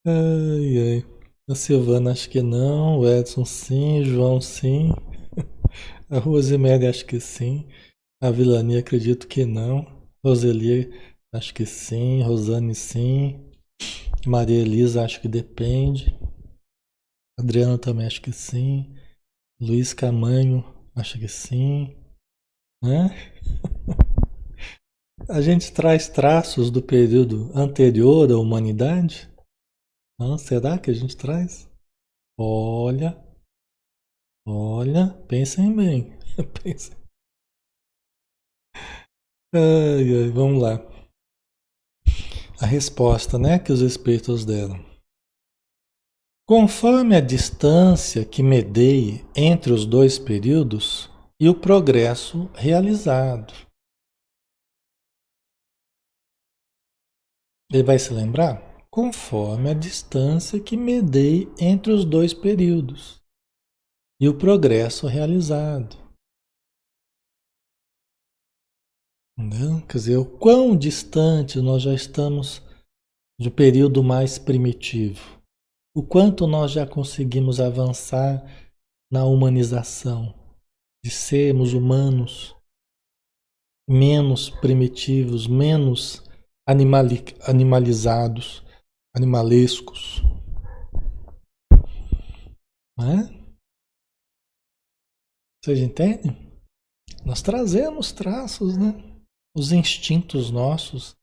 Ai, ai. A Silvana acho que não, o Edson sim, João sim, a Rosemary acho que sim, a Vilani acredito que não, Roseli acho que sim, Rosane sim, Maria Elisa acho que depende, Adriano também acho que sim, Luiz Camanho acho que sim, né? A gente traz traços do período anterior à humanidade? Ah, será que a gente traz? Olha, olha, pensem bem. Pensem. Ai, ai, vamos lá. A resposta, né, que os espíritos deram. Conforme a distância que medei entre os dois períodos e o progresso realizado. Ele vai se lembrar? Conforme a distância que medei entre os dois períodos e o progresso realizado. Entendeu? Quer dizer, o quão distante nós já estamos do período mais primitivo. O quanto nós já conseguimos avançar na humanização, de sermos humanos menos primitivos, menos animalizados, animalescos, né? Vocês entendem? Nós trazemos traços, né? Os instintos nossos,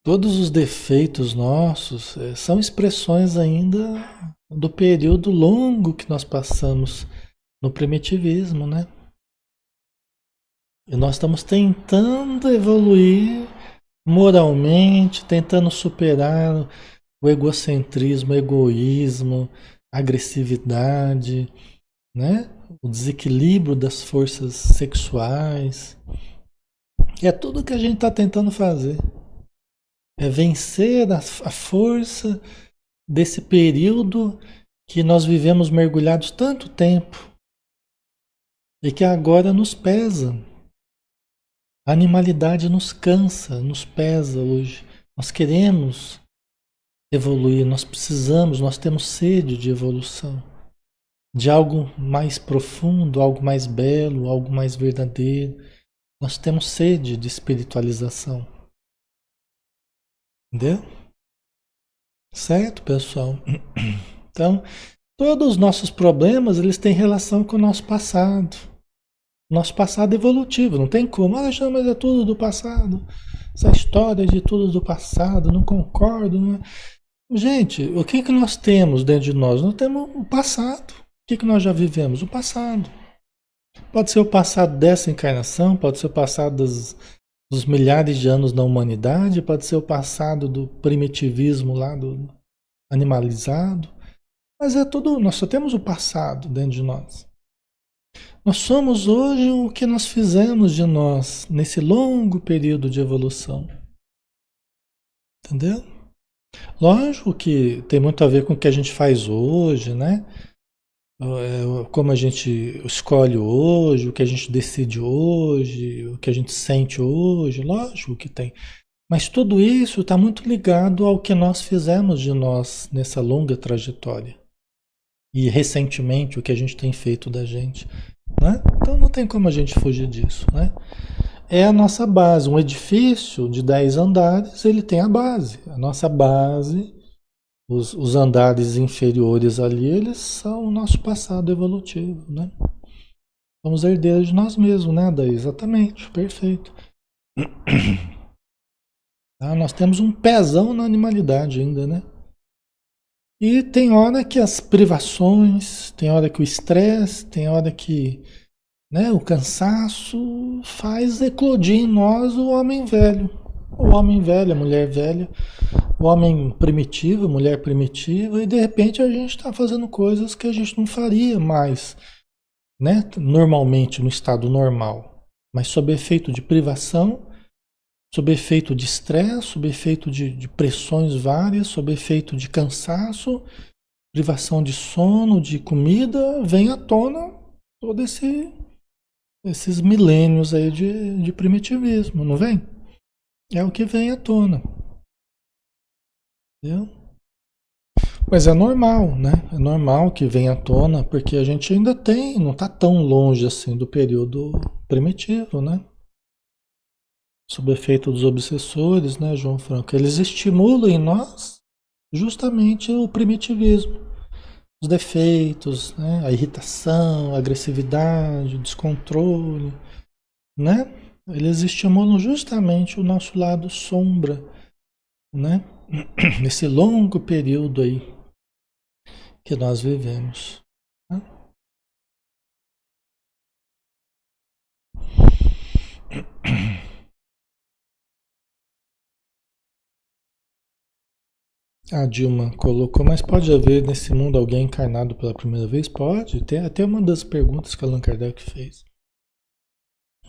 todos os defeitos nossos são expressões ainda do período longo que nós passamos no primitivismo, né? E nós estamos tentando evoluir moralmente, tentando superar o egocentrismo, o egoísmo, a agressividade, né? O desequilíbrio das forças sexuais. É tudo que a gente está tentando fazer. É vencer a força desse período que nós vivemos mergulhados tanto tempo e que agora nos pesa. A animalidade nos cansa, nos pesa hoje. Nós queremos evoluir, nós precisamos, nós temos sede de evolução, de algo mais profundo, algo mais belo, algo mais verdadeiro. Nós temos sede de espiritualização. Entendeu? Certo, pessoal? Então, todos os nossos problemas, eles têm relação com o nosso passado. Nosso passado evolutivo, não tem como. Ah, mas é tudo do passado. Essa história de tudo do passado, não concordo. Não é? Gente, o que que nós temos dentro de nós? Nós temos o passado. O que que nós já vivemos? O passado. Pode ser o passado dessa encarnação, pode ser o passado dos milhares de anos da humanidade, pode ser o passado do primitivismo lá, do animalizado. Mas é tudo, nós só temos o passado dentro de nós. Nós somos hoje o que nós fizemos de nós nesse longo período de evolução. Entendeu? Lógico que tem muito a ver com o que a gente faz hoje, né? Como a gente escolhe hoje, o que a gente decide hoje, o que a gente sente hoje, lógico que tem. Mas tudo isso está muito ligado ao que nós fizemos de nós nessa longa trajetória. E recentemente o que a gente tem feito da gente. Né? Então não tem como a gente fugir disso. Né? É a nossa base. Um edifício de 10 andares, ele tem a base. A nossa base, os andares inferiores ali, eles são o nosso passado evolutivo. Né? Somos herdeiros de nós mesmos, né, Daí? Exatamente, perfeito. Tá? Nós temos um pezão na animalidade ainda, né? E tem hora que as privações, tem hora que o estresse, tem hora que, né, o cansaço faz eclodir em nós o homem velho. O homem velho, a mulher velha, o homem primitivo, a mulher primitiva, e de repente a gente está fazendo coisas que a gente não faria mais, né? Normalmente no estado normal. Mas sob efeito de privação, sob efeito de estresse, sob efeito de pressões várias, sob efeito de cansaço, privação de sono, de comida, vem à tona todo esses milênios aí de primitivismo, não vem? É o que vem à tona, entendeu? Mas é normal, né? É normal que venha à tona, porque a gente ainda tem, não está tão longe assim do período primitivo, né? Sob efeito dos obsessores, né, João Franco? Eles estimulam em nós justamente o primitivismo, os defeitos, né? A irritação, a agressividade, o descontrole, né? Eles estimulam justamente o nosso lado sombra, né? Nesse longo período aí que nós vivemos, né? A Dilma colocou, mas pode haver nesse mundo alguém encarnado pela primeira vez? Pode. Tem até uma das perguntas que Allan Kardec fez.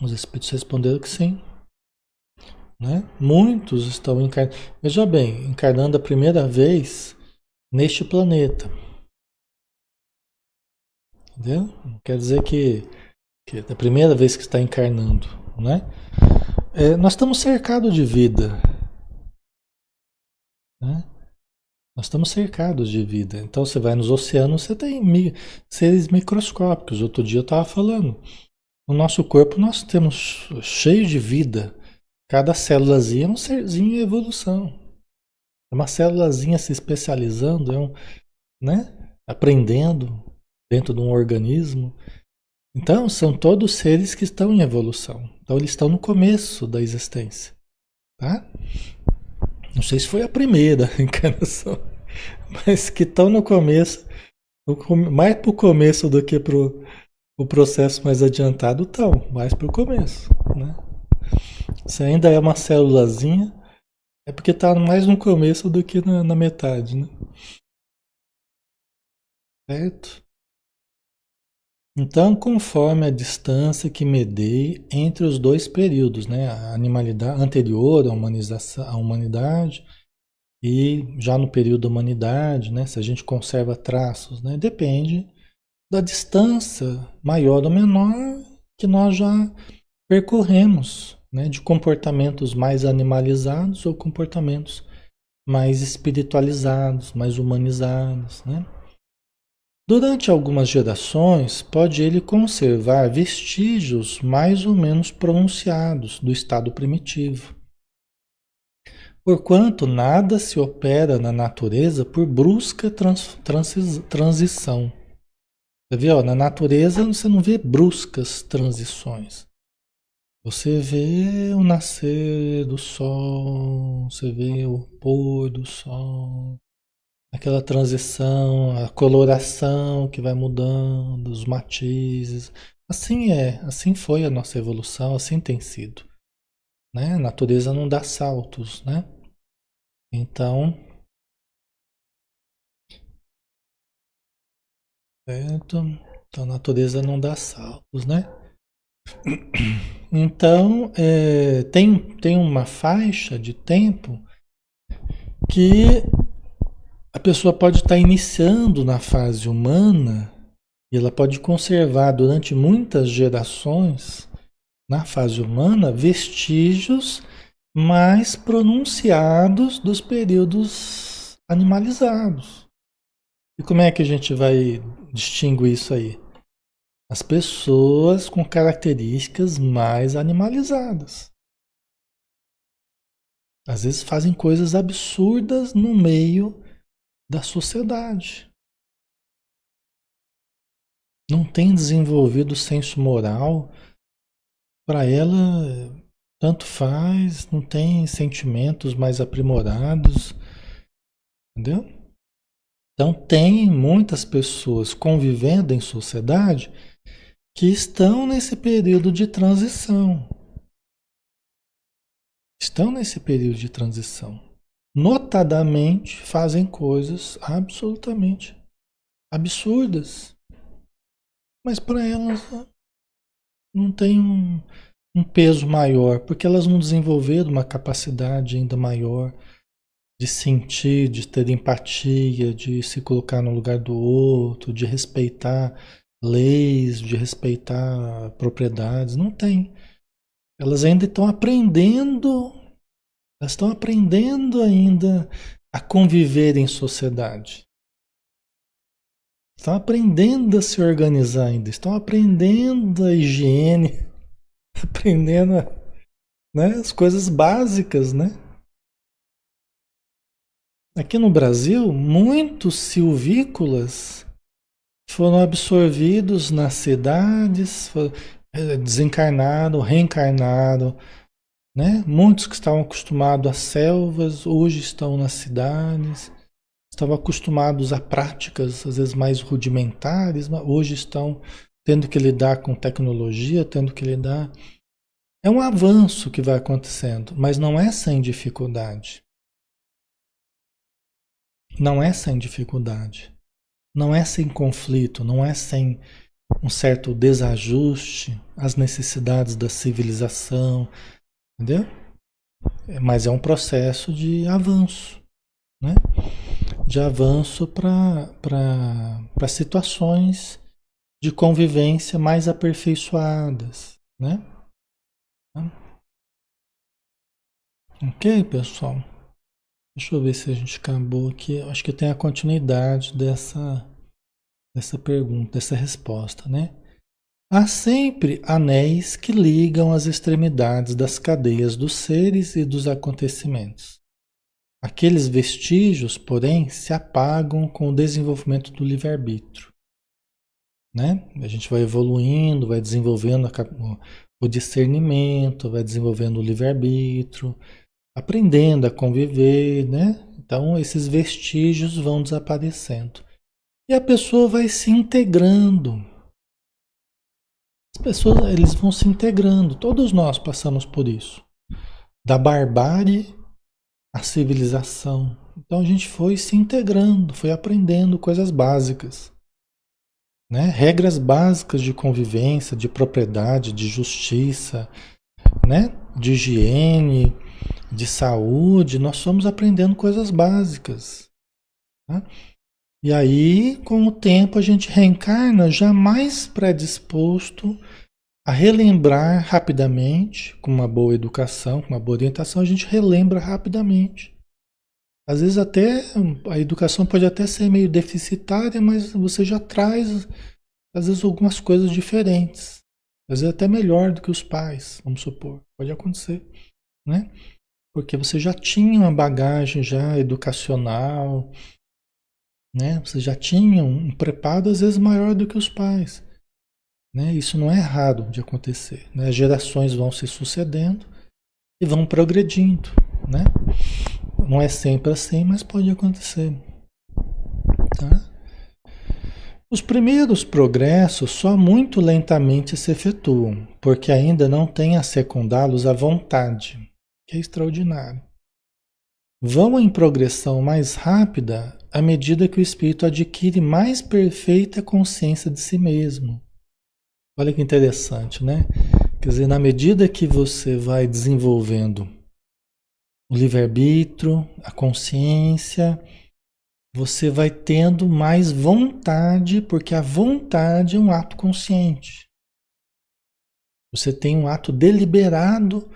Os espíritos responderam que sim, né? Muitos estão encarnando. Veja bem, encarnando a primeira vez neste planeta, entendeu? Não quer dizer que é a primeira vez que está encarnando, né? Nós estamos cercados de vida, né? Nós estamos cercados de vida. Então você vai nos oceanos, você tem seres microscópicos. Outro dia eu estava falando. No nosso corpo nós temos cheio de vida. Cada célulazinha é um serzinho em evolução. É uma célulazinha se especializando, né? Aprendendo dentro de um organismo. Então são todos seres que estão em evolução. Então eles estão no começo da existência, tá? Não sei se foi a primeira encarnação, mas que estão no começo, mais para o começo do que para o processo mais adiantado, estão mais para o começo, né? Se ainda é uma célulazinha, é porque está mais no começo do que na metade, né? Certo? Então, conforme a distância que medei entre os dois períodos, né? A animalidade anterior à humanização, à humanidade e já no período da humanidade, né? Se a gente conserva traços, né? Depende da distância maior ou menor que nós já percorremos, né? De comportamentos mais animalizados ou comportamentos mais espiritualizados, mais humanizados, né? Durante algumas gerações, pode ele conservar vestígios mais ou menos pronunciados do estado primitivo, porquanto nada se opera na natureza por brusca transição. Você vê, ó, na natureza você não vê bruscas transições. Você vê o nascer do sol, você vê o pôr do sol, aquela transição, a coloração que vai mudando, os matizes. Assim é, assim foi a nossa evolução, assim tem sido, né? A natureza não dá saltos, né? Então, certo? Então a natureza não dá saltos, né? Então, tem uma faixa de tempo que a pessoa pode estar iniciando na fase humana e ela pode conservar durante muitas gerações, na fase humana, vestígios mais pronunciados dos períodos animalizados. E como é que a gente vai distinguir isso aí? As pessoas com características mais animalizadas. Às vezes fazem coisas absurdas no meio da sociedade. Não tem desenvolvido o senso moral para ela. Tanto faz, não tem sentimentos mais aprimorados, entendeu? Então tem muitas pessoas convivendo em sociedade que estão nesse período de transição. Estão nesse período de transição. Notadamente fazem coisas absolutamente absurdas. Mas para elas não tem um peso maior, porque elas não desenvolveram uma capacidade ainda maior de sentir, de ter empatia, de se colocar no lugar do outro, de respeitar leis, de respeitar propriedades. Não tem. Elas ainda estão aprendendo ainda a conviver em sociedade. Estão aprendendo a se organizar ainda, estão aprendendo a higiene, aprendendo, né, as coisas básicas, né? Aqui no Brasil, muitos silvícolas foram absorvidos nas cidades, desencarnaram, reencarnaram, né? Muitos que estavam acostumados às selvas, hoje estão nas cidades, estavam acostumados a práticas, às vezes mais rudimentares, mas hoje estão tendo que lidar com tecnologia, tendo que lidar. É um avanço que vai acontecendo, mas não é sem dificuldade. Não é sem dificuldade. Não é sem conflito, não é sem um certo desajuste às necessidades da civilização, entendeu? Mas é um processo de avanço, né? De avanço para situações de convivência mais aperfeiçoadas, né? Ok, pessoal? Deixa eu ver se a gente acabou aqui. Acho que tem a continuidade dessa pergunta, dessa resposta, né? Há sempre anéis que ligam as extremidades das cadeias dos seres e dos acontecimentos. Aqueles vestígios, porém, se apagam com o desenvolvimento do livre-arbítrio, né? A gente vai evoluindo, vai desenvolvendo o discernimento, vai desenvolvendo o livre-arbítrio, aprendendo a conviver, né? Então, esses vestígios vão desaparecendo. E a pessoa vai se integrando. As pessoas, eles vão se integrando. Todos nós passamos por isso. Da barbárie à civilização. Então a gente foi se integrando, foi aprendendo coisas básicas, né? Regras básicas de convivência, de propriedade, de justiça, né? De higiene, de saúde. Nós fomos aprendendo coisas básicas, né? E aí, com o tempo, a gente reencarna já mais predisposto a relembrar rapidamente, com uma boa educação, com uma boa orientação, a gente relembra rapidamente. Às vezes até a educação pode até ser meio deficitária, mas você já traz, às vezes, algumas coisas diferentes. Às vezes até melhor do que os pais, vamos supor. Pode acontecer, né? Porque você já tinha uma bagagem já educacional, né? Você já tinha um preparo, às vezes, maior do que os pais. Né? Isso não é raro de acontecer. Né? As gerações vão se sucedendo e vão progredindo. Né? Não é sempre assim, mas pode acontecer. Tá? Os primeiros progressos só muito lentamente se efetuam, porque ainda não tem a secundá-los a vontade, que é extraordinário. Vão em progressão mais rápida à medida que o espírito adquire mais perfeita consciência de si mesmo. Olha que interessante, né? Quer dizer, na medida que você vai desenvolvendo o livre-arbítrio, a consciência, você vai tendo mais vontade, porque a vontade é um ato consciente. Você tem um ato deliberado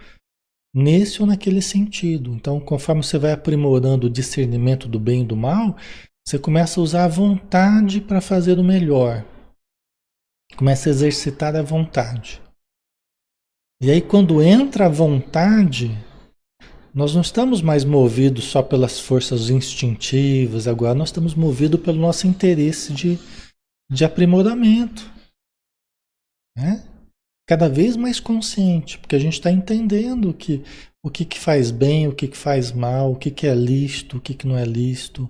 nesse ou naquele sentido. Então, conforme você vai aprimorando o discernimento do bem e do mal, você começa a usar a vontade para fazer o melhor. Começa a exercitar a vontade. E aí, quando entra a vontade, nós não estamos mais movidos só pelas forças instintivas, agora nós estamos movidos pelo nosso interesse de aprimoramento. Né? cada vez mais consciente, porque a gente está entendendo o que que faz bem, o que que faz mal, o que que é lícito, o que que não é lícito,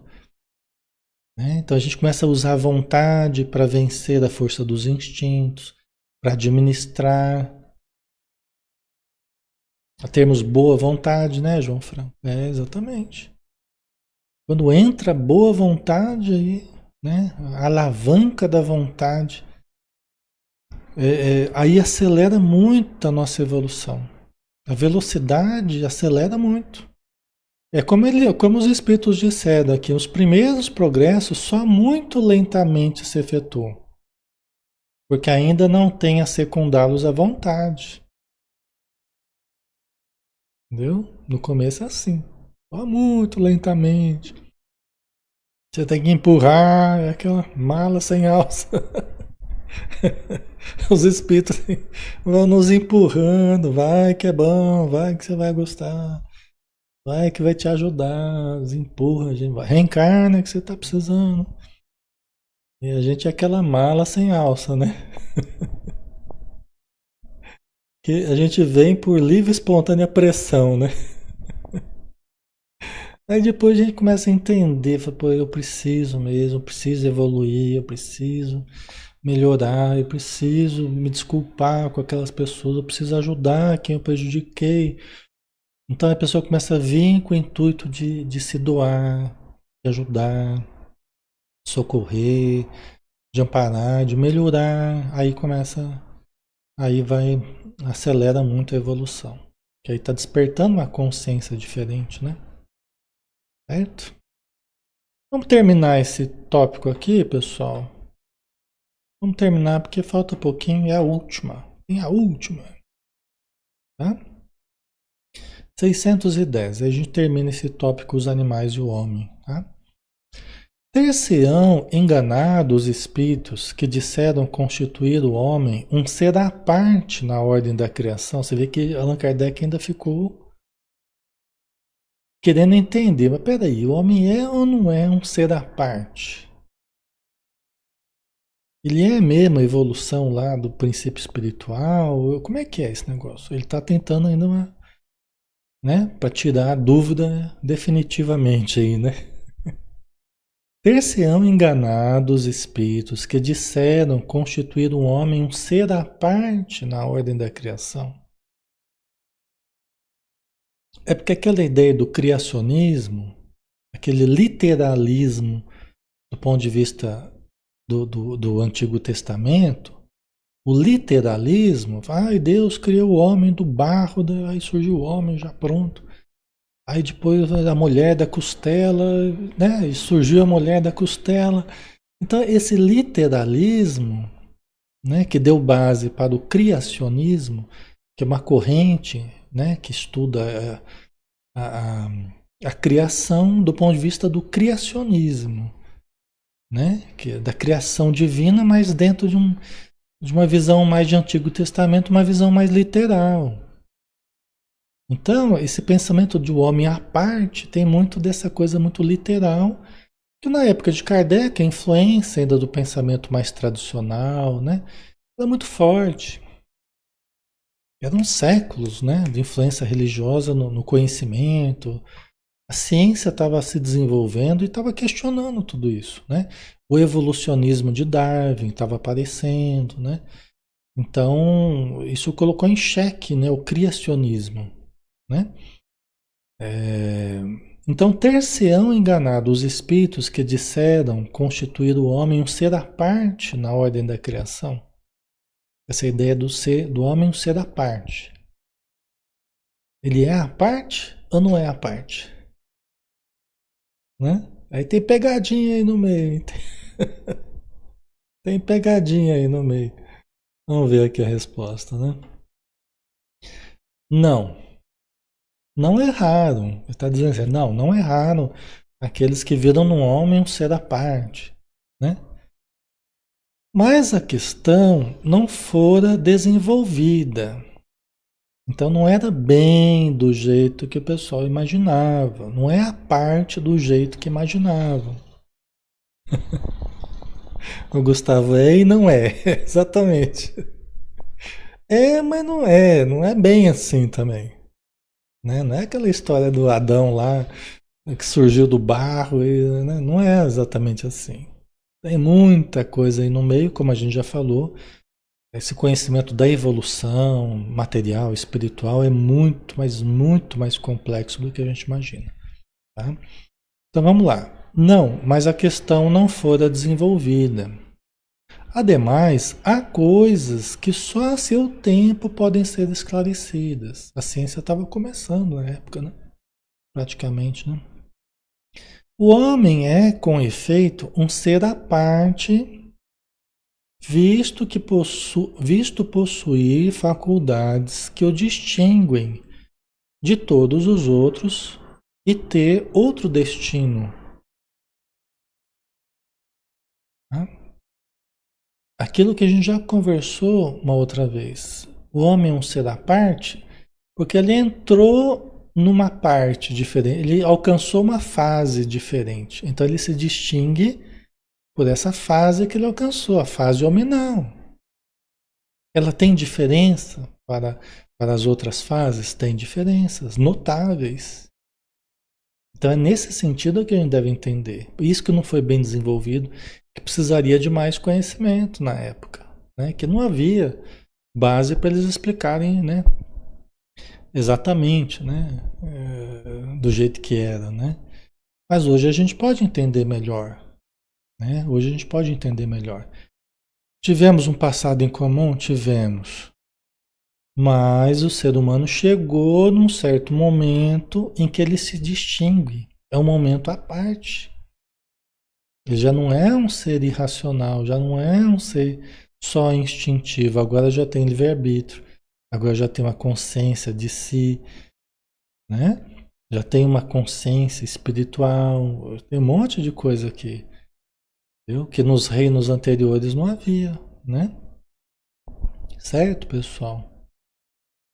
né? Então a gente começa a usar a vontade para vencer a força dos instintos, para administrar, a termos boa vontade, né, João Franco? É, exatamente. Quando entra boa vontade aí, né, a alavanca da vontade, aí acelera muito a nossa evolução. A velocidade acelera muito. É como os espíritos disseram aqui, os primeiros progressos só muito lentamente se efetuam, porque ainda não tem a secundá-los à vontade, entendeu? No começo é assim, só muito lentamente. Você tem que empurrar, é aquela mala sem alça. Os espíritos vão nos empurrando, vai que é bom, vai que você vai gostar. Vai que vai te ajudar, empurra, a gente vai. Reencarna que você tá precisando. E a gente é aquela mala sem alça, né? Que a gente vem por livre e espontânea pressão, né? Aí depois a gente começa a entender, fala, pô, eu preciso mesmo, eu preciso evoluir, eu preciso melhorar, eu preciso me desculpar com aquelas pessoas, eu preciso ajudar quem eu prejudiquei. Então a pessoa começa a vir com o intuito de se doar, de ajudar, socorrer, de amparar, de melhorar, aí começa, aí vai, acelera muito a evolução. Que aí está despertando uma consciência diferente, né? Certo? Vamos terminar esse tópico aqui, pessoal. Vamos terminar porque falta pouquinho, é a última. Tem a última, tá? 610. Aí a gente termina esse tópico os animais e o homem, tá? Ter-se-ão enganado os espíritos que disseram constituir o homem um ser à parte na ordem da criação. Você vê que Allan Kardec ainda ficou querendo entender, mas peraí, o homem é ou não é um ser à parte? Ele é mesmo a evolução lá do princípio espiritual? Como é que é esse negócio? Ele está tentando ainda uma, né, para tirar a dúvida definitivamente aí, né? Ter-se-ão enganado os espíritos que disseram constituir o homem um ser à parte na ordem da criação. É porque aquela ideia do criacionismo, aquele literalismo do ponto de vista do Antigo Testamento, o literalismo, ai, Deus criou o homem do barro, aí surgiu o homem já pronto. Aí depois a mulher da costela, né? E surgiu a mulher da costela. Então esse literalismo, né, que deu base para o criacionismo, que é uma corrente, né, que estuda a, a, a criação do ponto de vista do criacionismo, né, que é da criação divina, mas dentro de uma visão mais de Antigo Testamento, uma visão mais literal. Então, esse pensamento de um homem à parte tem muito dessa coisa muito literal, que na época de Kardec, a influência ainda do pensamento mais tradicional, né, era muito forte. Eram séculos, né, de influência religiosa no conhecimento. A ciência estava se desenvolvendo e estava questionando tudo isso, né? O evolucionismo de Darwin estava aparecendo, né? Então, isso colocou em xeque, né, o criacionismo, né? É, então, ter-se-ão enganado os espíritos que disseram constituir o homem um ser à parte na ordem da criação. Essa ideia do ser, do homem um ser à parte. Ele é à parte ou não é à parte? Né? Aí tem pegadinha aí no meio. Tem pegadinha aí no meio. Vamos ver aqui a resposta, né? Não, não erraram. Ele está dizendo assim, não erraram aqueles que viram no homem um ser à parte, né? Mas a questão não fora desenvolvida. Então não era bem do jeito que o pessoal imaginava. Não é a parte do jeito que imaginavam. O Gustavo é e não é. Exatamente. Mas não é bem assim também, né? Não é aquela história do Adão lá que surgiu do barro, né? Não é exatamente assim. Tem muita coisa aí no meio, como a gente já falou. Esse conhecimento da evolução material, espiritual, é muito, mas muito mais complexo do que a gente imagina. Tá? Então vamos lá. Não, mas a questão não fora desenvolvida. Ademais, há coisas que só a seu tempo podem ser esclarecidas. A ciência estava começando na época, né? Praticamente, né? O homem é, com efeito, um ser à parte, visto possuir faculdades que o distinguem de todos os outros e ter outro destino. Tá? Aquilo que a gente já conversou uma outra vez. O homem é um ser à parte porque ele entrou numa parte diferente, ele alcançou uma fase diferente. Então ele se distingue por essa fase que ele alcançou, a fase hominal. Ela tem diferença para as outras fases? Tem diferenças notáveis. Então é nesse sentido que a gente deve entender. Isso que não foi bem desenvolvido, que precisaria de mais conhecimento na época, né? Que não havia base para eles explicarem, né? Exatamente, né? Do jeito que era, né? Mas hoje a gente pode entender melhor, né? Hoje a gente pode entender melhor. Tivemos um passado em comum? Tivemos. Mas o ser humano chegou num certo momento em que ele se distingue. É um momento à parte. Ele já não é um ser irracional, já não é um ser só instintivo. Agora já tem livre-arbítrio. Agora já tem uma consciência de si, né? Já tem uma consciência espiritual. Tem um monte de coisa aqui, viu? Que nos reinos anteriores não havia, né? Certo, pessoal?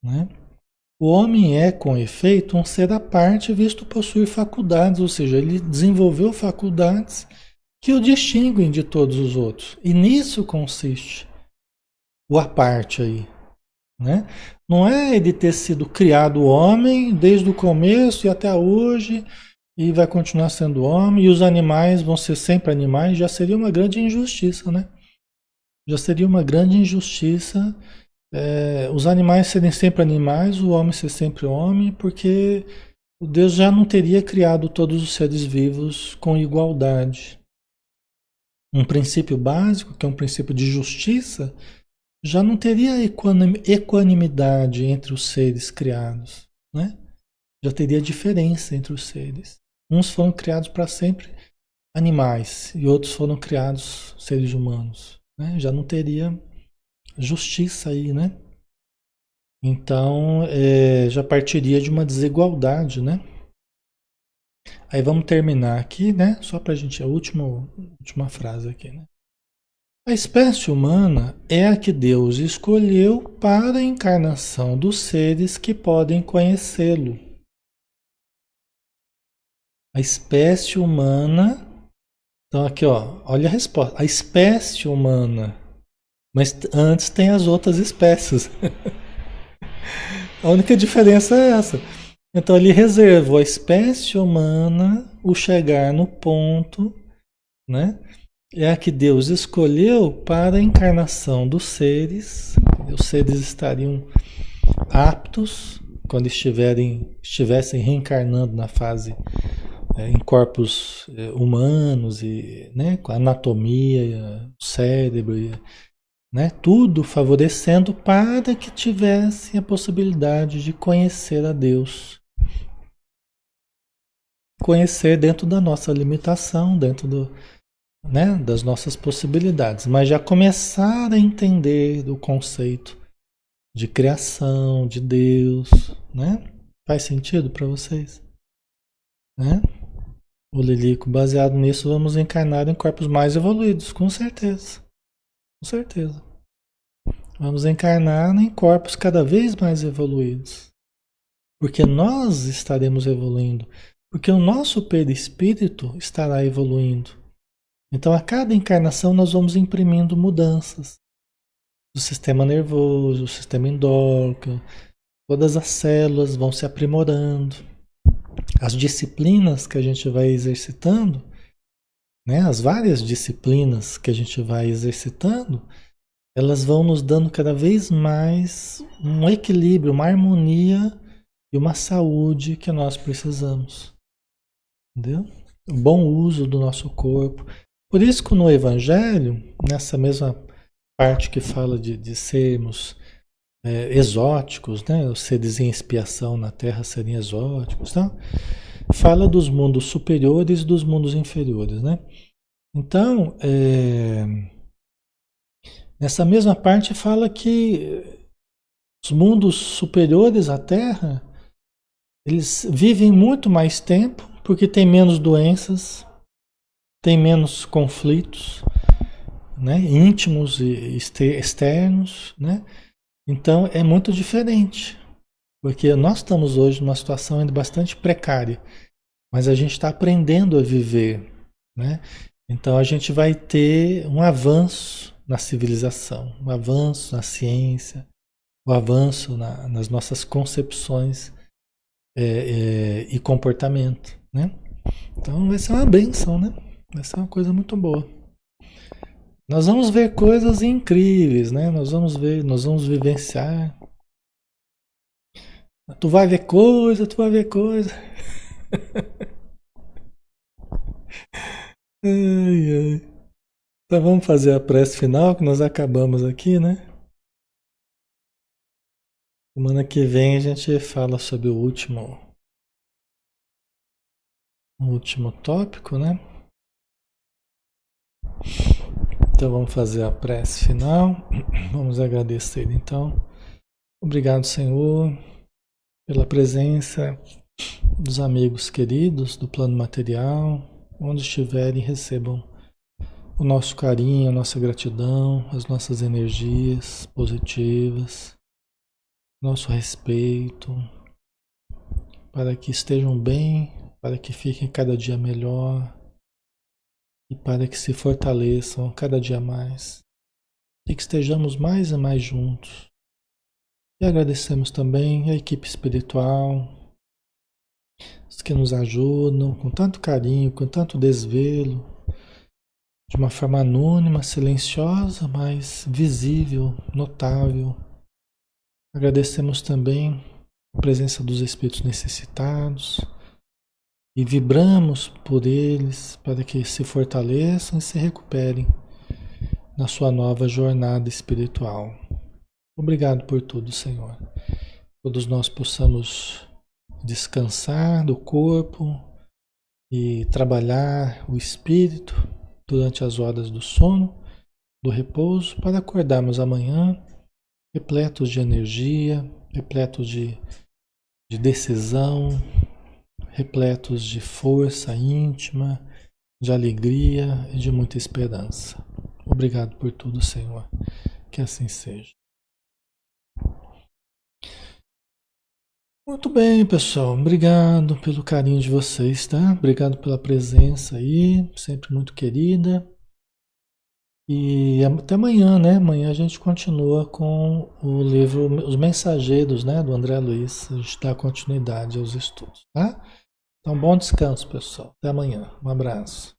Né? O homem é, com efeito, um ser à parte, visto possuir faculdades, ou seja, ele desenvolveu faculdades que o distinguem de todos os outros. E nisso consiste o à parte aí, né? Não é ele ter sido criado homem desde o começo e até hoje e vai continuar sendo homem e os animais vão ser sempre animais, já seria uma grande injustiça, né? Já seria uma grande injustiça os animais serem sempre animais, o homem ser sempre homem, porque Deus já não teria criado todos os seres vivos com igualdade. Um princípio básico, que é um princípio de justiça, já não teria equanimidade entre os seres criados, né? Já teria diferença entre os seres. Uns foram criados para sempre animais e outros foram criados seres humanos, né? Já não teria justiça aí, né? Então, já partiria de uma desigualdade, né? Aí vamos terminar aqui, né? Só para a gente, a última frase aqui, né? A espécie humana é a que Deus escolheu para a encarnação dos seres que podem conhecê-lo. A espécie humana. Então, aqui, ó, olha a resposta. A espécie humana. Mas antes tem as outras espécies. A única diferença é essa. Então ele reservou a espécie humana o chegar no ponto, né? É a que Deus escolheu para a encarnação dos seres. Os seres estariam aptos quando estivessem reencarnando na fase em corpos humanos e, né, com a anatomia, o cérebro, né, tudo favorecendo para que tivessem a possibilidade de conhecer a Deus. Conhecer dentro da nossa limitação, dentro né, das nossas possibilidades, mas já começar a entender o conceito de criação, de Deus, né? Faz sentido para vocês? Né? O Lilico, baseado nisso, vamos encarnar em corpos mais evoluídos, com certeza. Com certeza. Vamos encarnar em corpos cada vez mais evoluídos. Porque nós estaremos evoluindo. Porque o nosso perispírito estará evoluindo. Então, a cada encarnação, nós vamos imprimindo mudanças. do sistema nervoso, o sistema endócrino, todas as células vão se aprimorando. As disciplinas que a gente vai exercitando, né, as várias disciplinas que a gente vai exercitando, elas vão nos dando cada vez mais um equilíbrio, uma harmonia e uma saúde que nós precisamos. Entendeu? O bom uso do nosso corpo. Por isso que no Evangelho, nessa mesma parte que fala de sermos exóticos, né? Os seres em expiação na Terra serem exóticos, tá? Fala dos mundos superiores e dos mundos inferiores, né? Então, nessa mesma parte fala que os mundos superiores à Terra, eles vivem muito mais tempo porque tem menos doenças, tem menos conflitos, né? Íntimos e externos, né? Então é muito diferente, porque nós estamos hoje numa situação ainda bastante precária, mas a gente está aprendendo a viver, né? Então a gente vai ter um avanço na civilização, um avanço na ciência, um avanço nas nossas concepções e comportamento, né? Então vai ser uma bênção, né? Vai ser uma coisa muito boa. Nós vamos ver coisas incríveis, né? Nós vamos ver, nós vamos vivenciar. Tu vai ver coisa, tu vai ver coisa. Ai, ai. Então vamos fazer a prece final, que nós acabamos aqui, né? Semana que vem a gente fala sobre o último tópico, né? Então vamos fazer a prece final. Vamos agradecer então. Obrigado, Senhor, pela presença dos amigos queridos do plano material, onde estiverem, recebam o nosso carinho, a nossa gratidão, as nossas energias positivas, nosso respeito, para que estejam bem, para que fiquem cada dia melhor e para que se fortaleçam cada dia mais e que estejamos mais e mais juntos. E agradecemos também a equipe espiritual, os que nos ajudam com tanto carinho, com tanto desvelo, de uma forma anônima, silenciosa, mas visível, notável. Agradecemos também a presença dos espíritos necessitados e vibramos por eles para que se fortaleçam e se recuperem na sua nova jornada espiritual. Obrigado por tudo, Senhor. Todos nós possamos descansar do corpo e trabalhar o espírito durante as horas do sono, do repouso, para acordarmos amanhã repletos de energia, repletos de decisão, repletos de força íntima, de alegria e de muita esperança. Obrigado por tudo, Senhor. Que assim seja. Muito bem, pessoal. Obrigado pelo carinho de vocês, tá? Obrigado pela presença aí, sempre muito querida. E até amanhã, né? Amanhã a gente continua com o livro Os Mensageiros, né? Do André Luiz. A gente dá continuidade aos estudos, tá? Então, bom descanso, pessoal. Até amanhã. Um abraço.